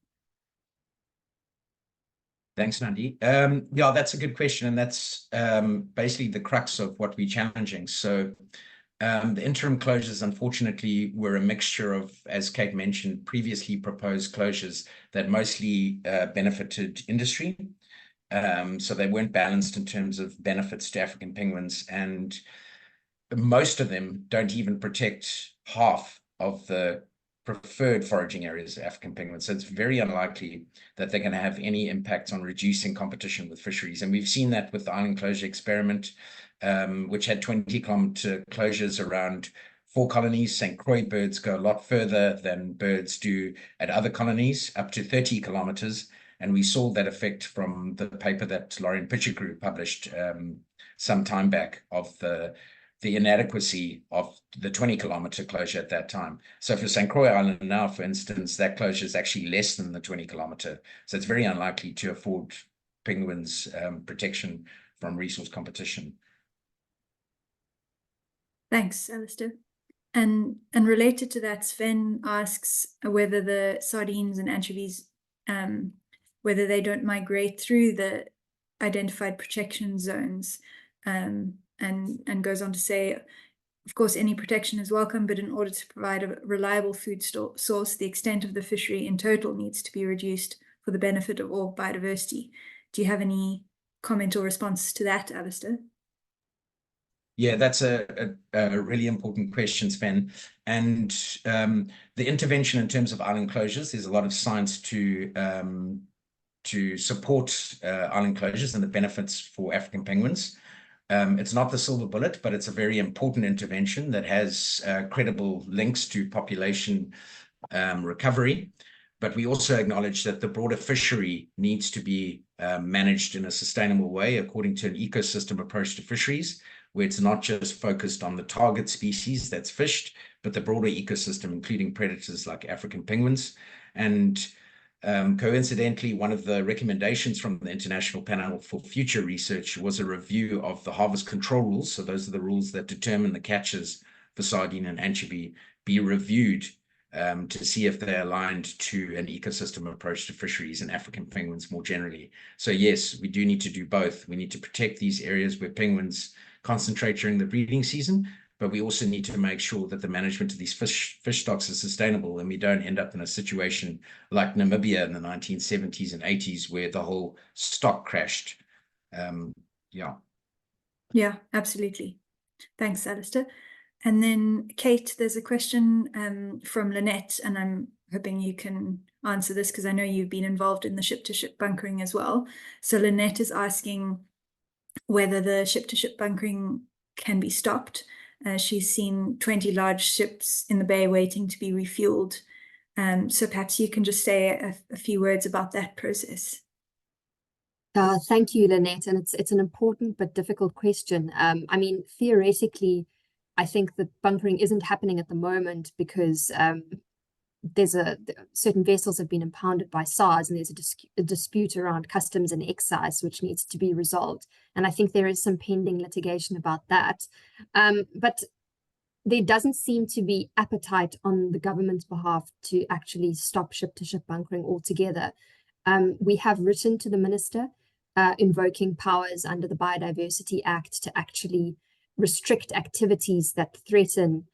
Thanks, Nandi. Yeah, that's a good question, and that's basically the crux of what we're challenging. So the interim closures, unfortunately, were a mixture of, as Kate mentioned, previously proposed closures that mostly benefited industry. So they weren't balanced in terms of benefits to African penguins, and most of them don't even protect half of the preferred foraging areas of African penguins. So it's very unlikely that they're going to have any impact on reducing competition with fisheries. And we've seen that with the island closure experiment, which had 20-kilometer closures around 4 colonies. St. Croix birds go a lot further than birds do at other colonies, up to 30 kilometers. And we saw that effect from the paper that Lauren Pitcher Group published some time back of the inadequacy of the 20-kilometer closure at that time. So for St. Croix Island now, for instance, that closure is actually less than the 20-kilometer. So it's very unlikely to afford penguins protection from resource competition. Thanks, Alistair. And related to that, Sven asks whether the sardines and anchovies, whether they don't migrate through the identified protection zones, and goes on to say, of course, any protection is welcome, but in order to provide a reliable food source, the extent of the fishery in total needs to be reduced for the benefit of all biodiversity. Do you have any comment or response to that, Alistair? Yeah, that's a really important question, Sven. And the intervention in terms of island closures, there's a lot of science to support island closures and the benefits for African penguins. It's not the silver bullet, but it's a very important intervention that has credible links to population recovery. But we also acknowledge that the broader fishery needs to be managed in a sustainable way according to an ecosystem approach to fisheries, where it's not just focused on the target species that's fished, but the broader ecosystem, including predators like African penguins. And coincidentally, one of the recommendations from the International Panel for Future Research was a review of the harvest control rules. So those are the rules that determine the catches for sardine and anchovy be reviewed to see if they're aligned to an ecosystem approach to fisheries and African penguins more generally. So yes, we do need to do both. We need to protect these areas where penguins concentrate during the breeding season, but we also need to make sure that the management of these fish stocks is sustainable, and we don't end up in a situation like Namibia in the 1970s and 80s where the whole stock crashed. Yeah, absolutely. Thanks, Alistair. And then, Kate, there's a question from Lynette, and I'm hoping you can answer this because I know you've been involved in the ship-to-ship bunkering as well. So Lynette is asking whether the ship-to-ship bunkering can be stopped. She's seen 20 large ships in the bay waiting to be refueled. So perhaps you can just say a few words about that process. Thank you, Lynette. And it's an important but difficult question. I mean, theoretically, I think that bunkering isn't happening at the moment because there's certain vessels have been impounded by SARS, and there's a dispute around customs and excise which needs to be resolved. And I think there is some pending litigation about that. But there doesn't seem to be appetite on the government's behalf to actually stop ship-to-ship bunkering altogether. We have written to the minister invoking powers under the Biodiversity Act to actually restrict activities that threaten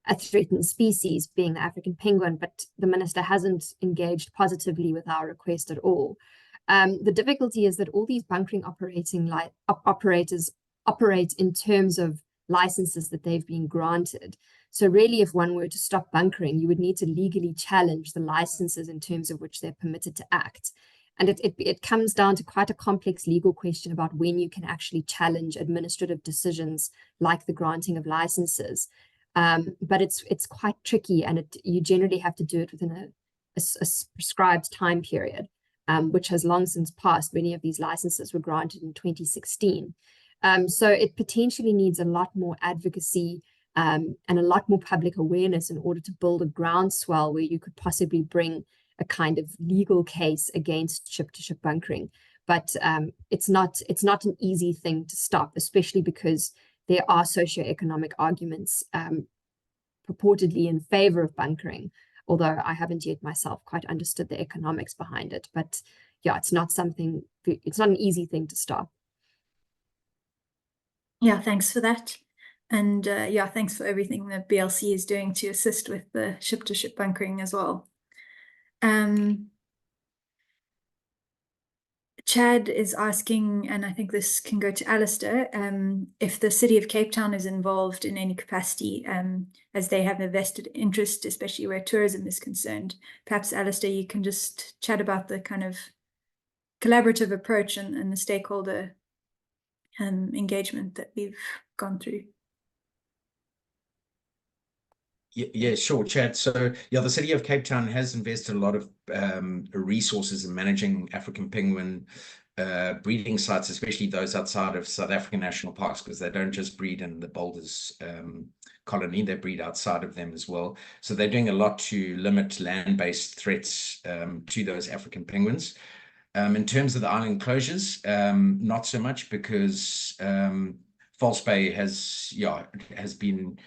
a threatened species, being the African penguin, but the minister hasn't engaged positively with our request at all. The difficulty is that all these bunkering operators operate in terms of licenses that they've been granted. So really, if one were to stop bunkering, you would need to legally challenge the licenses in terms of which they're permitted to act. And it comes down to quite a complex legal question about when you can actually challenge administrative decisions like the granting of licenses. But it's quite tricky, and you generally have to do it within a prescribed time period. which has long since passed. Many of these licenses were granted in 2016. So it potentially needs a lot more advocacy and a lot more public awareness in order to build a groundswell where you could possibly bring a kind of legal case against ship-to-ship bunkering. But it's not an easy thing to stop, especially because there are socioeconomic arguments purportedly in favor of bunkering, although I haven't yet myself quite understood the economics behind it. But yeah, it's not an easy thing to stop. Yeah, thanks for that. And yeah, thanks for everything the BLC is doing to assist with the ship-to-ship bunkering as well. Chad is asking, and I think this can go to Alistair, if the City of Cape Town is involved in any capacity, as they have a vested interest, especially where tourism is concerned. Perhaps, Alistair, you can just chat about the kind of collaborative approach and the stakeholder engagement that we've gone through. Yeah, sure, Chad. So yeah, the City of Cape Town has invested a lot of resources in managing African penguin breeding sites, especially those outside of South African national parks, because they don't just breed in the Boulders colony, they breed outside of them as well. So they're doing a lot to limit land-based threats to those African penguins. In terms of the island closures, not so much, because False Bay has been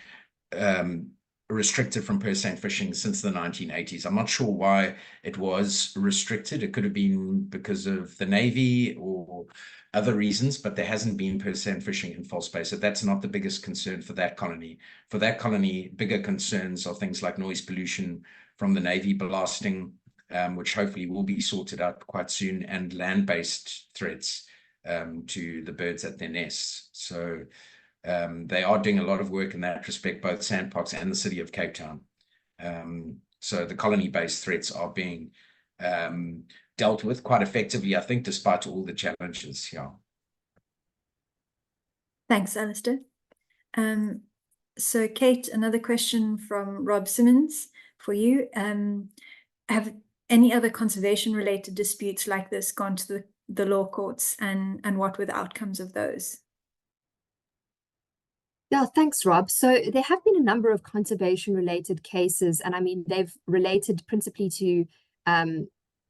restricted from purse-seine fishing since the 1980s. I'm not sure why it was restricted. It could have been because of the Navy or other reasons, but there hasn't been purse-seine fishing in False Bay. So that's not the biggest concern for that colony. For that colony, bigger concerns are things like noise pollution from the Navy blasting, which hopefully will be sorted out quite soon, and land-based threats to the birds at their nests. So they are doing a lot of work in that respect, both Sandparks and the City of Cape Town. So the colony-based threats are being dealt with quite effectively, I think, despite all the challenges. Yeah. Thanks, Alistair. So Kate, another question from Rob Simmons for you. Have any other conservation-related disputes like this gone to the law courts, and what were the outcomes of those? Yeah, thanks, Rob. So there have been a number of conservation-related cases, and I mean, they've related principally to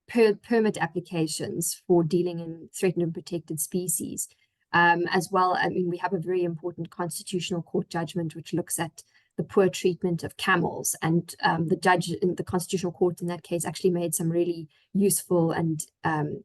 permit applications for dealing in threatened and protected species. As well, I mean, we have a very important constitutional court judgment which looks at the poor treatment of camels, and the judge in the constitutional court in that case actually made some really useful and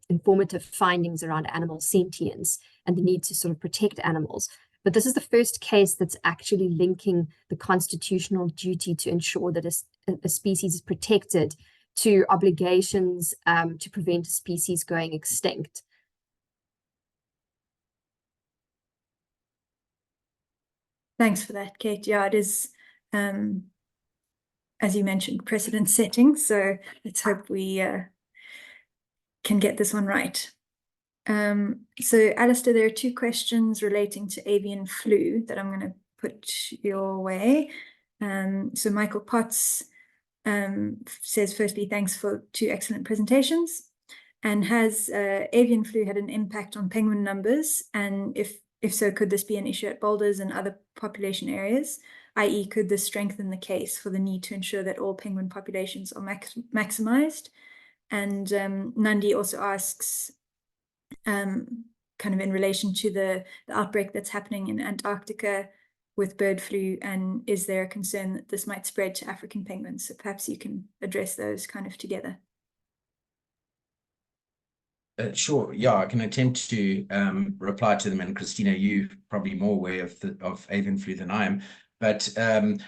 informative findings around animal sentience and the need to sort of protect animals. But this is the first case that's actually linking the constitutional duty to ensure that a species is protected to obligations to prevent a species going extinct. Thanks for that, Kate. Yeah, it is, as you mentioned, precedent setting. So let's hope we can get this one right. So Alistair, there are two questions relating to avian flu that I'm going to put your way. So Michael Potts says, firstly, thanks for two excellent presentations. And has avian flu had an impact on penguin numbers? And if so, could this be an issue at Boulders and other population areas? i.e., could this strengthen the case for the need to ensure that all penguin populations are maximized? And Nandi also asks, kind of in relation to the outbreak that's happening in Antarctica with bird flu, and is there a concern that this might spread to African penguins? So perhaps you can address those kind of together. Sure. Yeah, I can attempt to reply to them. And Christina, you're probably more aware of avian flu than I am. But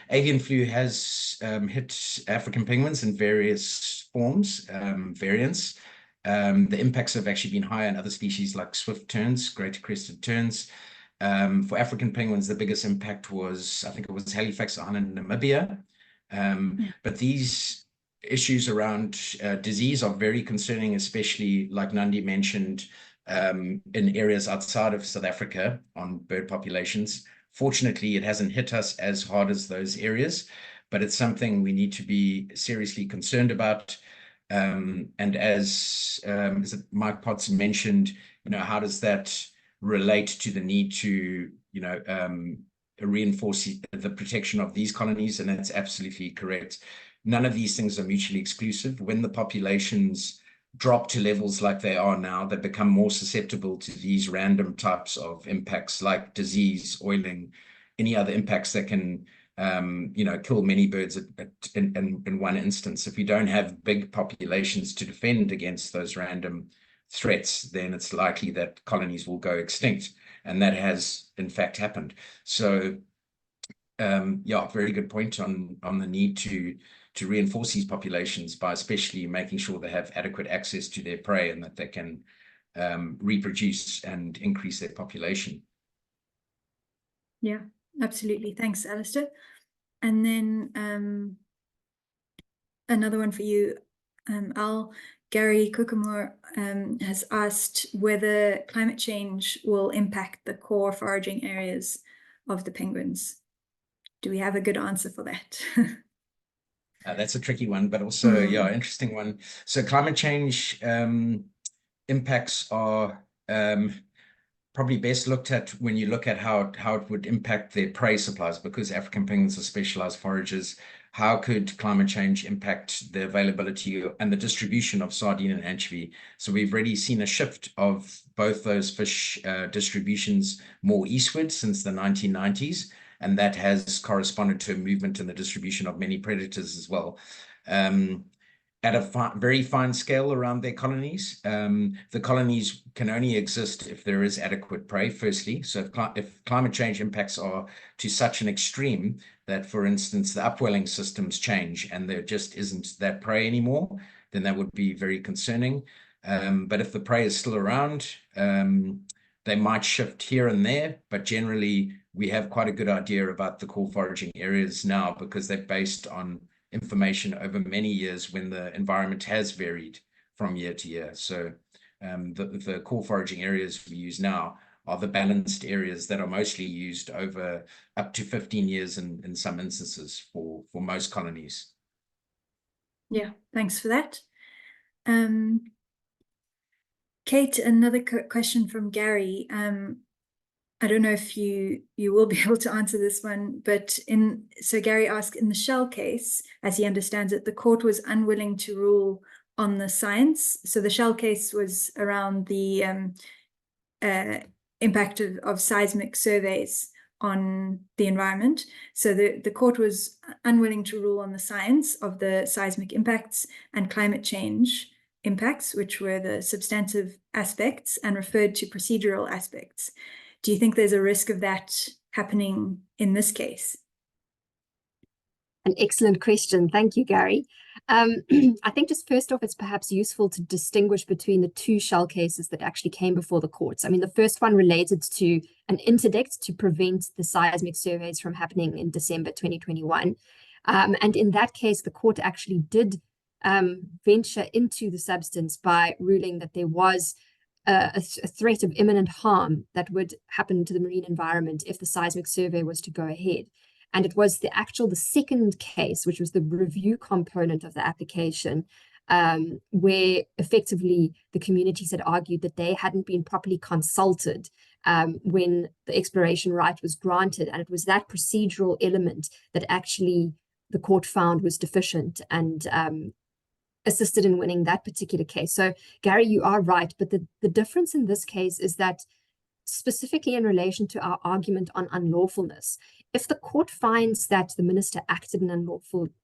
avian flu has hit African penguins in various forms, variants. The impacts have actually been higher in other species like swift terns, greater crested terns. For African penguins, the biggest impact was, I think it was Halifax Island in Namibia. But these issues around disease are very concerning, especially like Nandi mentioned, in areas outside of South Africa on bird populations. Fortunately, it hasn't hit us as hard as those areas, but it's something we need to be seriously concerned about. And as is it Mike Potts mentioned, how does that relate to the need to, reinforce the protection of these colonies? And that's absolutely correct. None of these things are mutually exclusive. When the populations drop to levels like they are now, they become more susceptible to these random types of impacts like disease, oiling, any other impacts that can kill many birds in one instance. If we don't have big populations to defend against those random threats, then it's likely that colonies will go extinct. And that has, in fact, happened. So, very good point on the need to reinforce these populations by especially making sure they have adequate access to their prey and that they can reproduce and increase their population. Yeah, absolutely. Thanks, Alistair. And then another one for you, Al. Gary Cookamore has asked whether climate change will impact the core foraging areas of the penguins. Do we have a good answer for that? That's a tricky one, but also, interesting one. So climate change impacts are probably best looked at when you look at how it would impact their prey supplies, because African penguins are specialized foragers. How could climate change impact the availability and the distribution of sardine and anchovy? So we've already seen a shift of both those fish distributions more eastward since the 1990s, and that has corresponded to a movement in the distribution of many predators as well. At a very fine scale around their colonies. The colonies can only exist if there is adequate prey, firstly. So if climate change impacts are to such an extreme that, for instance, the upwelling systems change and there just isn't that prey anymore, then that would be very concerning. But if the prey is still around, they might shift here and there, but generally we have quite a good idea about the core foraging areas now because they're based on information over many years when the environment has varied from year to year. So the core foraging areas we use now are the balanced areas that are mostly used over up to 15 years in some instances for most colonies. Yeah, thanks for that. Kate, another question from Gary. I don't know if you will be able to answer this one, but so Gary asked, in the Shell case, as he understands it, the court was unwilling to rule on the science. So the Shell case was around the impact of seismic surveys on the environment. So the court was unwilling to rule on the science of the seismic impacts and climate change impacts, which were the substantive aspects, and referred to procedural aspects. Do you think there's a risk of that happening in this case? An excellent question. Thank you, Gary. I think just first off, it's perhaps useful to distinguish between the two Shell cases that actually came before the courts. I mean, the first one related to an interdict to prevent the seismic surveys from happening in December 2021. And in that case, the court actually did venture into the substance by ruling that there was a threat of imminent harm that would happen to the marine environment if the seismic survey was to go ahead. And it was the second case, which was the review component of the application, where effectively the communities had argued that they hadn't been properly consulted when the exploration right was granted. And it was that procedural element that actually the court found was deficient and assisted in winning that particular case. So, Gary, you are right, but the difference in this case is that specifically in relation to our argument on unlawfulness, if the court finds that the minister acted in an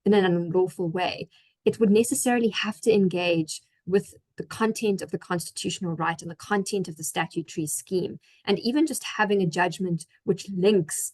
unlawful way, it would necessarily have to engage with the content of the constitutional right and the content of the statutory scheme. And even just having a judgment which links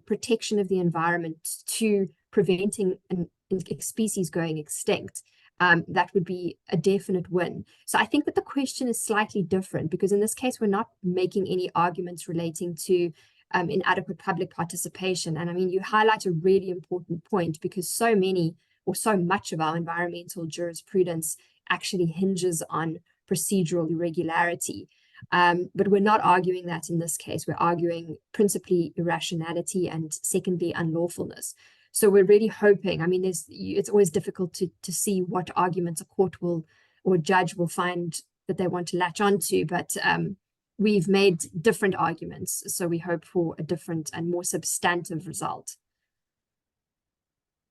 protection of the environment to preventing a species going extinct, that would be a definite win. So I think that the question is slightly different because in this case, we're not making any arguments relating to inadequate public participation. And I mean, you highlight a really important point because so much of our environmental jurisprudence actually hinges on procedural irregularity. But we're not arguing that in this case. We're arguing principally irrationality and secondly, unlawfulness. So we're really hoping, I mean, it's always difficult to see what arguments a court will or a judge will find that they want to latch onto, but we've made different arguments, so we hope for a different and more substantive result.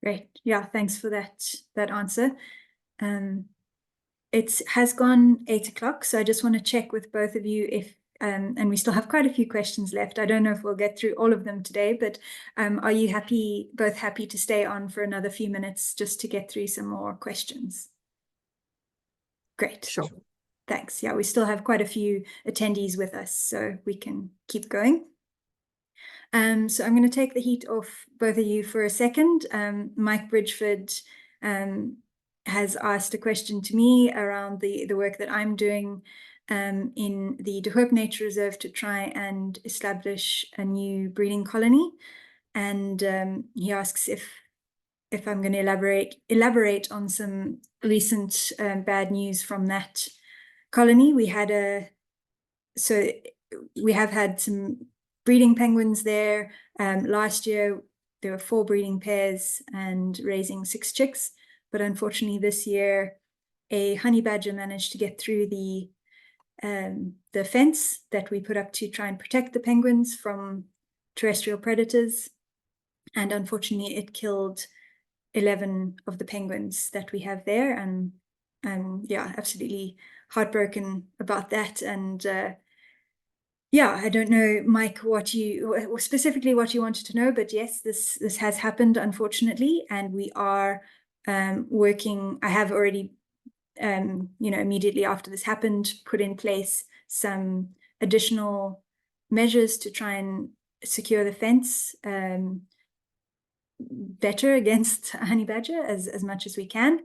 Great. Yeah, thanks for that answer. It has gone 8 o'clock, so I just want to check with both of you if, and we still have quite a few questions left. I don't know if we'll get through all of them today, but are you both happy to stay on for another few minutes just to get through some more questions? Great. Sure. Thanks. Yeah, we still have quite a few attendees with us, so we can keep going. So I'm going to take the heat off both of you for a second. Mike Bridgeford has asked a question to me around the work that I'm doing in the De Hoop Nature Reserve to try and establish a new breeding colony. And he asks if I'm going to elaborate on some recent bad news from that colony. We have had some breeding penguins there. Last year, there were 4 breeding pairs and raising 6 chicks. But unfortunately, this year, a honey badger managed to get through the fence that we put up to try and protect the penguins from terrestrial predators. And unfortunately, it killed 11 of the penguins that we have there. And yeah, absolutely heartbroken about that. And yeah, I don't know, Mike, specifically what you wanted to know, but yes, this has happened, unfortunately, and we are working. I have already, immediately after this happened, put in place some additional measures to try and secure the fence better against honey badger as much as we can.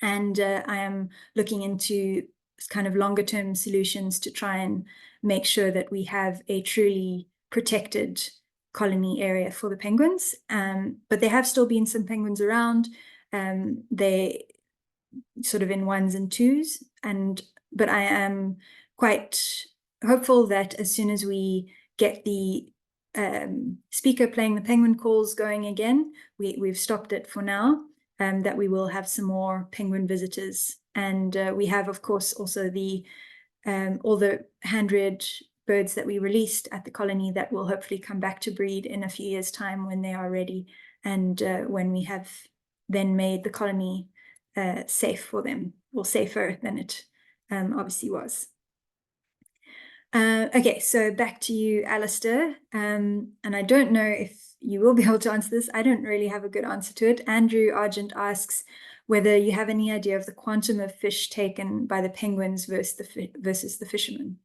And I am looking into kind of longer term solutions to try and make sure that we have a truly protected colony area for the penguins. But there have still been some penguins around. They sort of in 1s and 2s. But I am quite hopeful that as soon as we get the speaker playing the penguin calls going again, we've stopped it for now, that we will have some more penguin visitors. And we have, of course, also all the hand-reared birds that we released at the colony that will hopefully come back to breed in a few years' time when they are ready, and when we have then made the colony safe for them, or safer than it obviously was. Okay, so back to you, Alistair. And I don't know if you will be able to answer this. I don't really have a good answer to it. Andrew Argent asks whether you have any idea of the quantum of fish taken by the penguins versus the fishermen.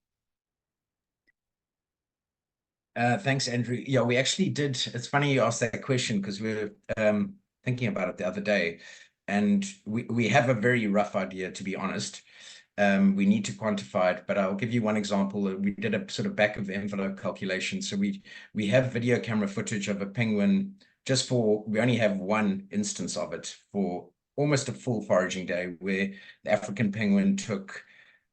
Thanks, Andrew. Yeah, we actually did. It's funny you asked that question because we were thinking about it the other day, and we have a very rough idea, to be honest. We need to quantify it, but I'll give you one example. We did a sort of back of the envelope calculation. So we have video camera footage of a penguin we only have one instance of it for almost a full foraging day, where the African penguin took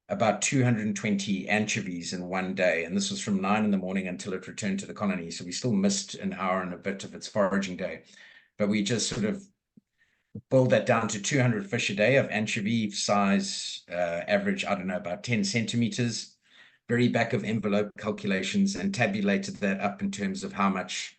about 220 anchovies in one day. And this was from 9 in the morning until it returned to the colony. So we still missed an hour and a bit of its foraging day. But we just sort of boiled that down to 200 fish a day of anchovy size, average, I don't know, about 10 centimeters, very back of envelope calculations, and tabulated that up in terms of how much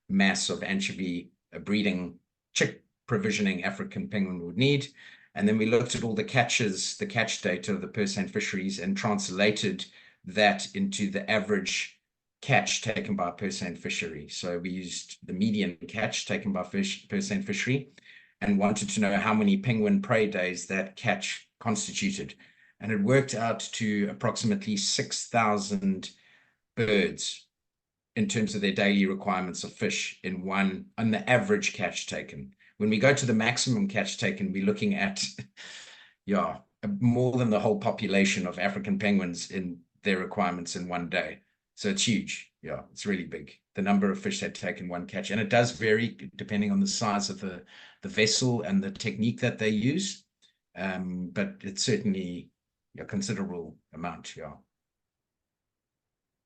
mass of anchovy a breeding chick provisioning African penguin would need. And then we looked at all the catches, the catch data of the purse-seine fisheries, and translated that into the average catch taken by a purse-seine fishery. So we used the median catch taken by purse-seine fishery and wanted to know how many penguin prey days that catch constituted. And it worked out to approximately 6,000 birds in terms of their daily requirements of fish on the average catch taken. When we go to the maximum catch taken, we're looking at, yeah, more than the whole population of African penguins in their requirements in one day. So it's huge. Yeah, it's really big, the number of fish that take in one catch. And it does vary depending on the size of the vessel and the technique that they use. But it's certainly a considerable amount, yeah.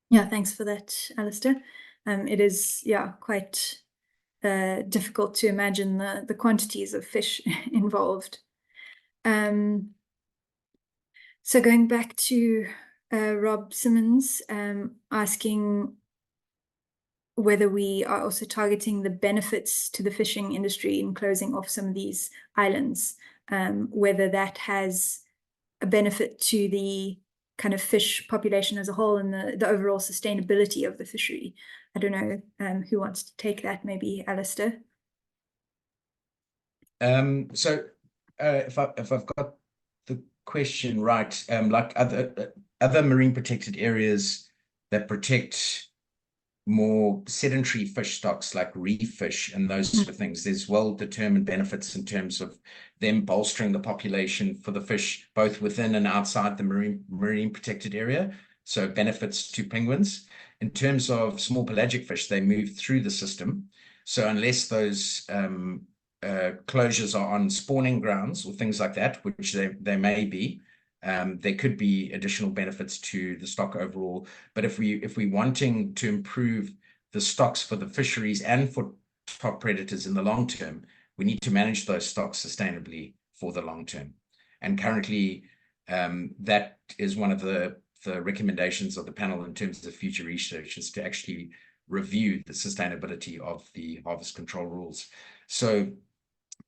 Yeah, thanks for that, Alistair. It is, yeah, quite difficult to imagine the quantities of fish involved. So going back to Rob Simmons asking whether we are also targeting the benefits to the fishing industry in closing off some of these islands, whether that has a benefit to the kind of fish population as a whole and the overall sustainability of the fishery. I don't know who wants to take that, maybe Alistair. So if I've got the question right, like other marine protected areas that protect more sedentary fish stocks like reef fish and those sort of things, there's well-determined benefits in terms of them bolstering the population for the fish, both within and outside the marine protected area. So benefits to penguins. In terms of small pelagic fish, they move through the system. So unless those closures are on spawning grounds or things like that, which they may be, there could be additional benefits to the stock overall. But if we're wanting to improve the stocks for the fisheries and for top predators in the long term, we need to manage those stocks sustainably for the long term. And currently, that is one of the recommendations of the panel in terms of future research, is to actually review the sustainability of the harvest control rules. So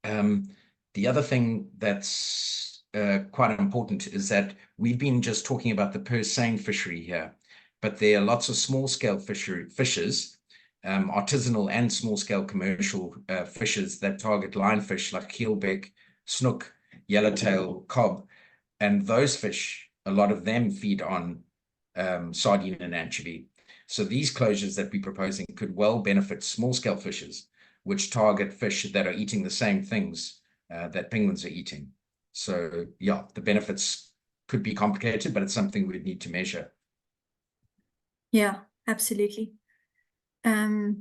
the other thing that's quite important is that we've been just talking about the purse-seine fishery here, but there are lots of small-scale fishes, artisanal and small-scale commercial fishes that target lionfish like keelback, snook, yellowtail, cob, and those fish, a lot of them feed on sardine and anchovy. So these closures that we're proposing could well benefit small-scale fishes, which target fish that are eating the same things that penguins are eating. So yeah, the benefits could be complicated, but it's something we'd need to measure. Yeah, absolutely. So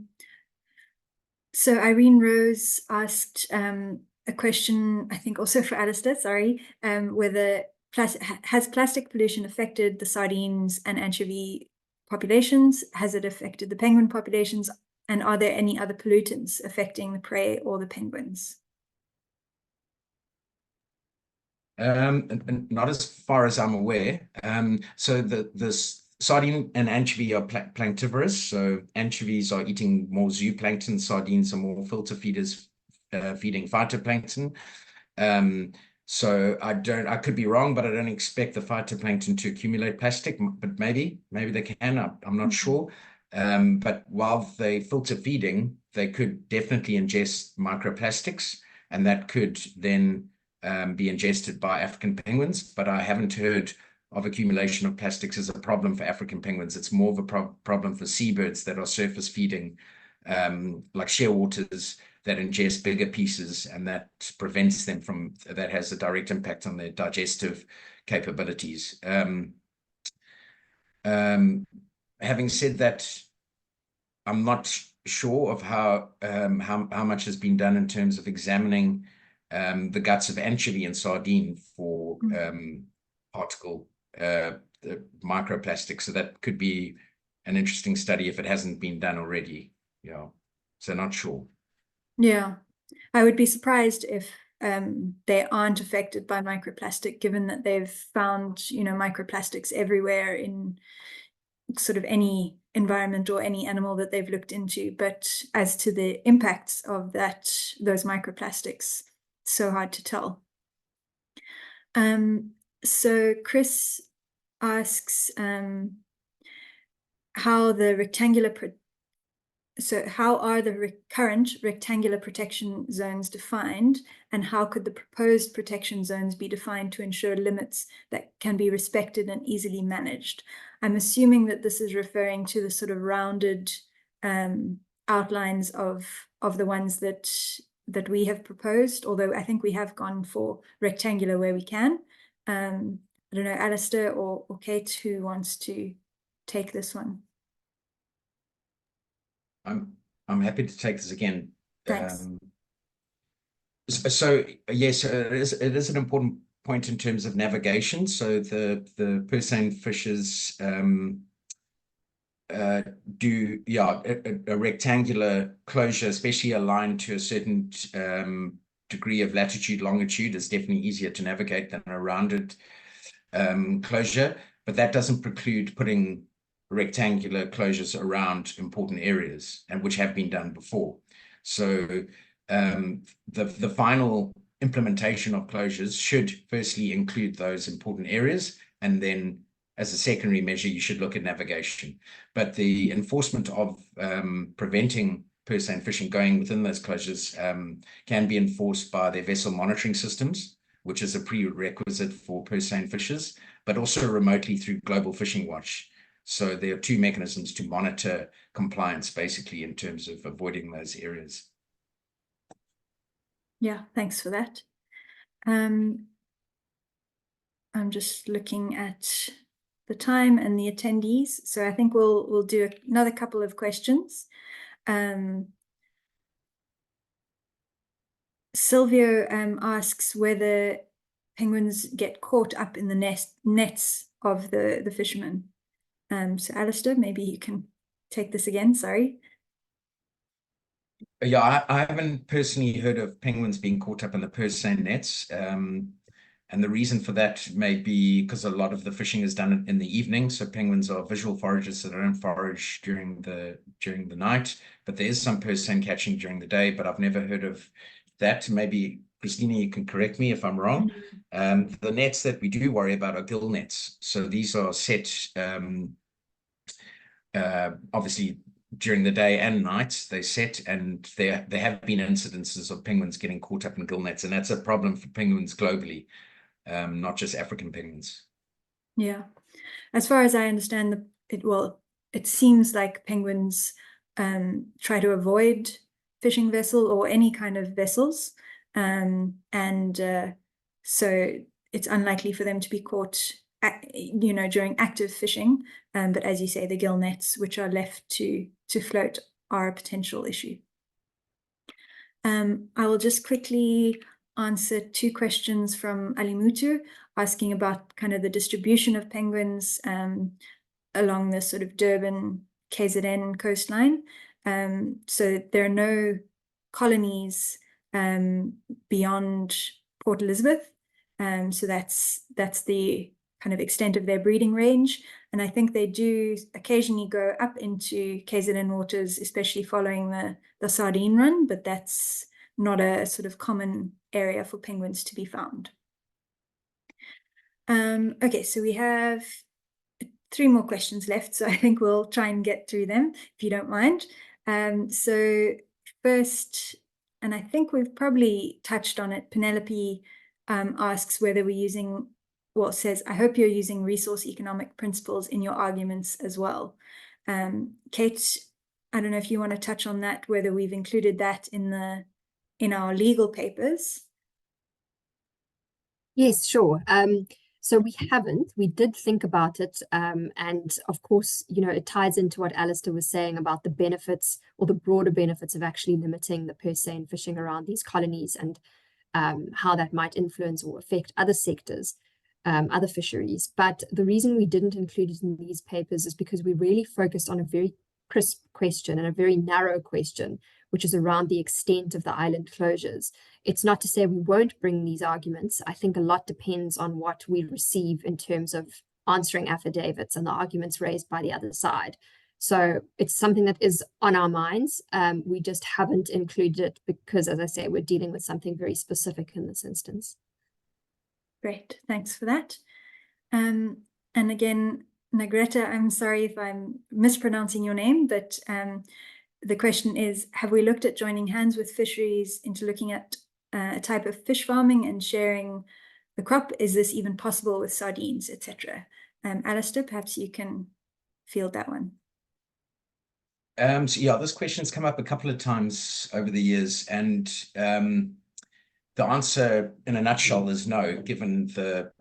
Irene Rose asked a question, I think also for Alistair, sorry, whether has plastic pollution affected the sardines and anchovy populations? Has it affected the penguin populations? And are there any other pollutants affecting the prey or the penguins? Not as far as I'm aware. So the sardine and anchovy are planktivorous. So anchovies are eating more zooplankton. Sardines are more filter feeders, feeding phytoplankton. So I could be wrong, but I don't expect the phytoplankton to accumulate plastic. But maybe they can. I'm not sure. But while they filter feeding, they could definitely ingest microplastics, and that could then be ingested by African penguins. But I haven't heard of accumulation of plastics as a problem for African penguins. It's more of a problem for seabirds that are surface feeding, like shearwaters that ingest bigger pieces, and that prevents them from, that has a direct impact on their digestive capabilities. Having said that, I'm not sure of how much has been done in terms of examining the guts of anchovy and sardine for particle microplastics. So that could be an interesting study if it hasn't been done already. Yeah, so not sure. Yeah, I would be surprised if they aren't affected by microplastic, given that they've found, microplastics everywhere in sort of any environment or any animal that they've looked into. But as to the impacts of those microplastics, it's so hard to tell. So Chris asks how are the current rectangular protection zones defined, and how could the proposed protection zones be defined to ensure limits that can be respected and easily managed? I'm assuming that this is referring to the sort of rounded outlines of the ones that we have proposed, although I think we have gone for rectangular where we can. I don't know, Alistair or Kate, who wants to take this one? I'm happy to take this again. Thanks. So yes, it is an important point in terms of navigation. So the purse-seine fishes do a rectangular closure, especially aligned to a certain degree of latitude, longitude, is definitely easier to navigate than a rounded closure, but that doesn't preclude putting rectangular closures around important areas, and which have been done before. So the final implementation of closures should firstly include those important areas, and then as a secondary measure, you should look at navigation. But the enforcement of preventing purse-seine fishing going within those closures can be enforced by their vessel monitoring systems, which is a prerequisite for purse-seine fishers, but also remotely through Global Fishing Watch. So there are two mechanisms to monitor compliance, basically, in terms of avoiding those areas. Yeah, thanks for that. I'm just looking at the time and the attendees, so I think we'll do another couple of questions. Silvio asks whether penguins get caught up in the nets of the fishermen. So Alistair, maybe you can take this again, sorry. Yeah, I haven't personally heard of penguins being caught up in the purse-seine nets. And the reason for that may be because a lot of the fishing is done in the evening. So penguins are visual foragers, so they don't forage during the night. But there is some purse-seine catching during the day, but I've never heard of that. Maybe Christina, you can correct me if I'm wrong. The nets that we do worry about are gill nets. So these are set obviously during the day and night. They set, and there have been incidences of penguins getting caught up in gill nets, and that's a problem for penguins globally. Not just African penguins. Yeah, as far as I understand, it seems like penguins try to avoid fishing vessel or any kind of vessels, so it's unlikely for them to be caught, during active fishing. But as you say, the gill nets, which are left to float, are a potential issue. I will just quickly answer two questions from Ali Mutu, asking about kind of the distribution of penguins along the sort of Durban, KZN coastline. So there are no colonies beyond Port Elizabeth. So that's the kind of extent of their breeding range. And I think they do occasionally go up into KZN waters, especially following the sardine run, but that's not a sort of common area for penguins to be found. Okay, so we have 3 more questions left, so I think we'll try and get through them, if you don't mind. So first, and I think we've probably touched on it, Penelope asks whether we're using, well, says, I hope you're using resource economic principles in your arguments as well. Kate, I don't know if you want to touch on that, whether we've included that in our legal papers. Yes, sure. So we haven't. We did think about it, and of course, it ties into what Alistair was saying about the benefits, or the broader benefits, of actually limiting the purse-seine fishing around these colonies, and how that might influence or affect other sectors, other fisheries. But the reason we didn't include it in these papers is because we really focused on a very crisp question and a very narrow question, which is around the extent of the island closures. It's not to say we won't bring these arguments. I think a lot depends on what we receive in terms of answering affidavits and the arguments raised by the other side. So it's something that is on our minds. We just haven't included it because, as I say, we're dealing with something very specific in this instance. Great, thanks for that. And again, Nagreta, I'm sorry if I'm mispronouncing your name, but the question is, have we looked at joining hands with fisheries into looking at a type of fish farming and sharing the crop? Is this even possible with sardines, etc.? Alistair, perhaps you can field that one. So yeah, this question's come up a couple of times over the years, and the answer in a nutshell is no, given the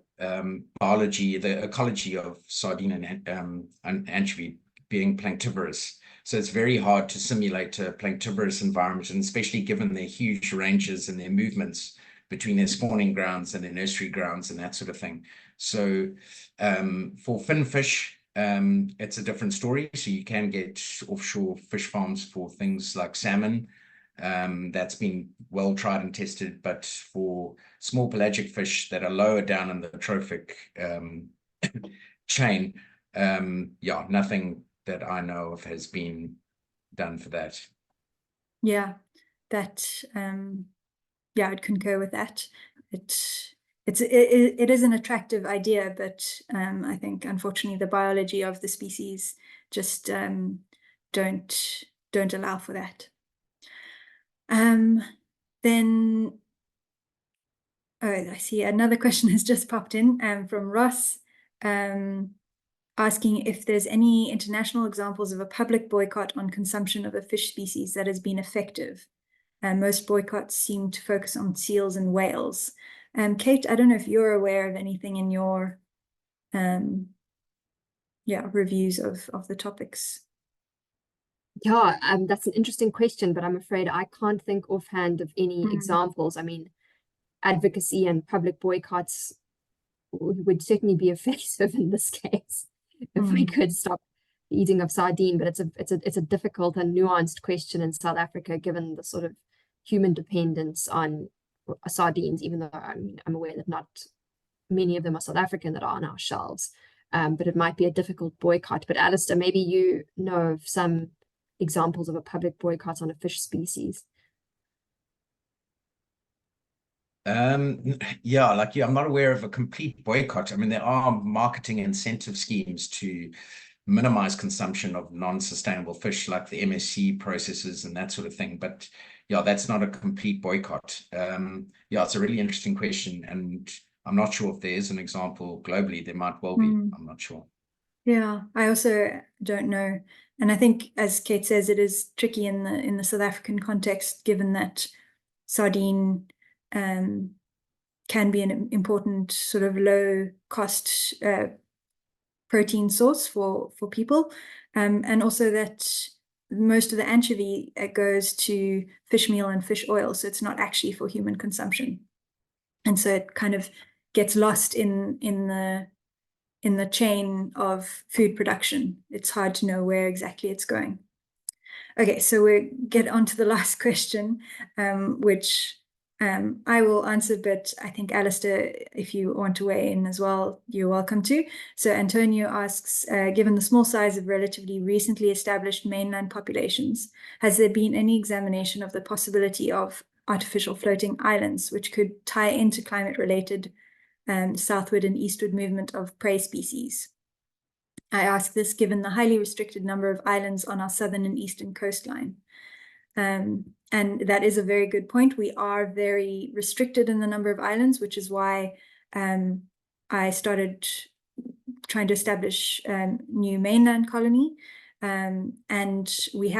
biology, the ecology of sardine and anchovy being planktivorous. So it's very hard to simulate a planktivorous environment, and especially given their huge ranges and their movements between their spawning grounds and their nursery grounds and that sort of thing. So for finfish, it's a different story. So you can get offshore fish farms for things like salmon. That's been well tried and tested, but for small pelagic fish that are lower down in the trophic chain, yeah, nothing that I know of has been done for that. Yeah, that yeah, I'd concur with that. It is an attractive idea, but I think unfortunately the biology of the species just don't allow for that. Then, oh, I see another question has just popped in from Ross, asking if there's any international examples of a public boycott on consumption of a fish species that has been effective. Most boycotts seem to focus on seals and whales. Kate, I don't know if you're aware of anything in your reviews of the topics. Yeah, that's an interesting question, but I'm afraid I can't think offhand of any examples. I mean, advocacy and public boycotts would certainly be effective in this case if we could stop the eating of sardine. But it's a difficult and nuanced question in South Africa, given the sort of human dependence on sardines, even though I'm aware that not many of them are South African that are on our shelves. But it might be a difficult boycott. But Alistair, maybe you know of some examples of a public boycott on a fish species. Yeah, like I'm not aware of a complete boycott. I mean, there are marketing incentive schemes to minimize consumption of non-sustainable fish, like the MSC processes and that sort of thing. But yeah, that's not a complete boycott. Yeah, it's a really interesting question, and I'm not sure if there is an example globally. There might well be. I'm not sure. Yeah, I also don't know. And I think, as Kate says, it is tricky in the South African context, given that sardine can be an important sort of low cost protein source for people, and also that most of the anchovy goes to fish meal and fish oil, so it's not actually for human consumption, and so it kind of gets lost in the chain of food production. It's hard to know where exactly it's going. Okay, so we get on to the last question, which I will answer, but I think Alistair, if you want to weigh in as well, you're welcome to. So Antonio asks, given the small size of relatively recently established mainland populations, has there been any examination of the possibility of artificial floating islands, which could tie into climate-related southward and eastward movement of prey species? I ask this given the highly restricted number of islands on our southern and eastern coastline. And that is a very good point. We are very restricted in the number of islands, which is why I started trying to establish new mainland colony. And we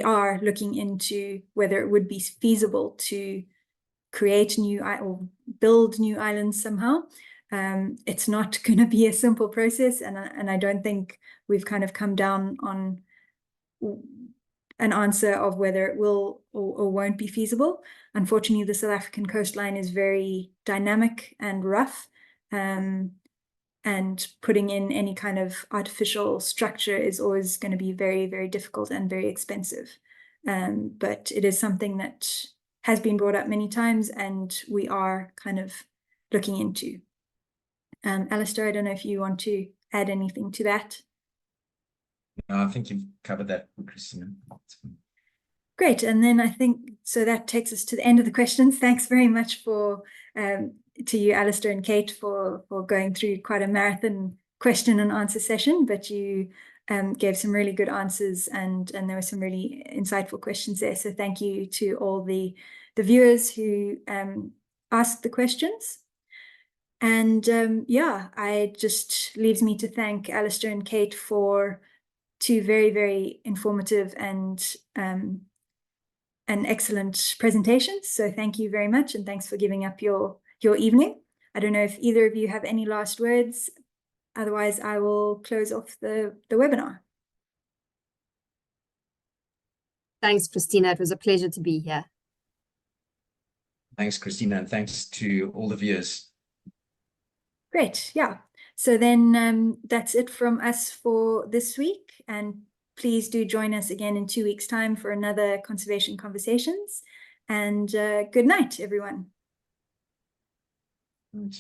are looking into whether it would be feasible to create or build new islands somehow. It's not going to be a simple process, and I don't think we've kind of come down on an answer of whether it will or won't be feasible. Unfortunately, the South African coastline is very dynamic and rough, and putting in any kind of artificial structure is always going to be very, very difficult and very expensive. But it is something that has been brought up many times, and we are kind of looking into. Alistair, I don't know if you want to add anything to that. No, I think you've covered that, Christina. Great, and then I think, so that takes us to the end of the questions. Thanks very much to you, Alistair and Kate, for going through quite a marathon question and answer session, but you gave some really good answers, and there were some really insightful questions there. So thank you to all the viewers who asked the questions. And yeah, it just leaves me to thank Alistair and Kate for two very, very informative and excellent presentations. So thank you very much, and thanks for giving up your evening. I don't know if either of you have any last words. Otherwise, I will close off the webinar. Thanks, Christina. It was a pleasure to be here. Thanks, Christina, and thanks to all the viewers. Great, yeah. So then that's it from us for this week, and please do join us again in 2 weeks' time for another Conservation Conversations, and good night, everyone. Right.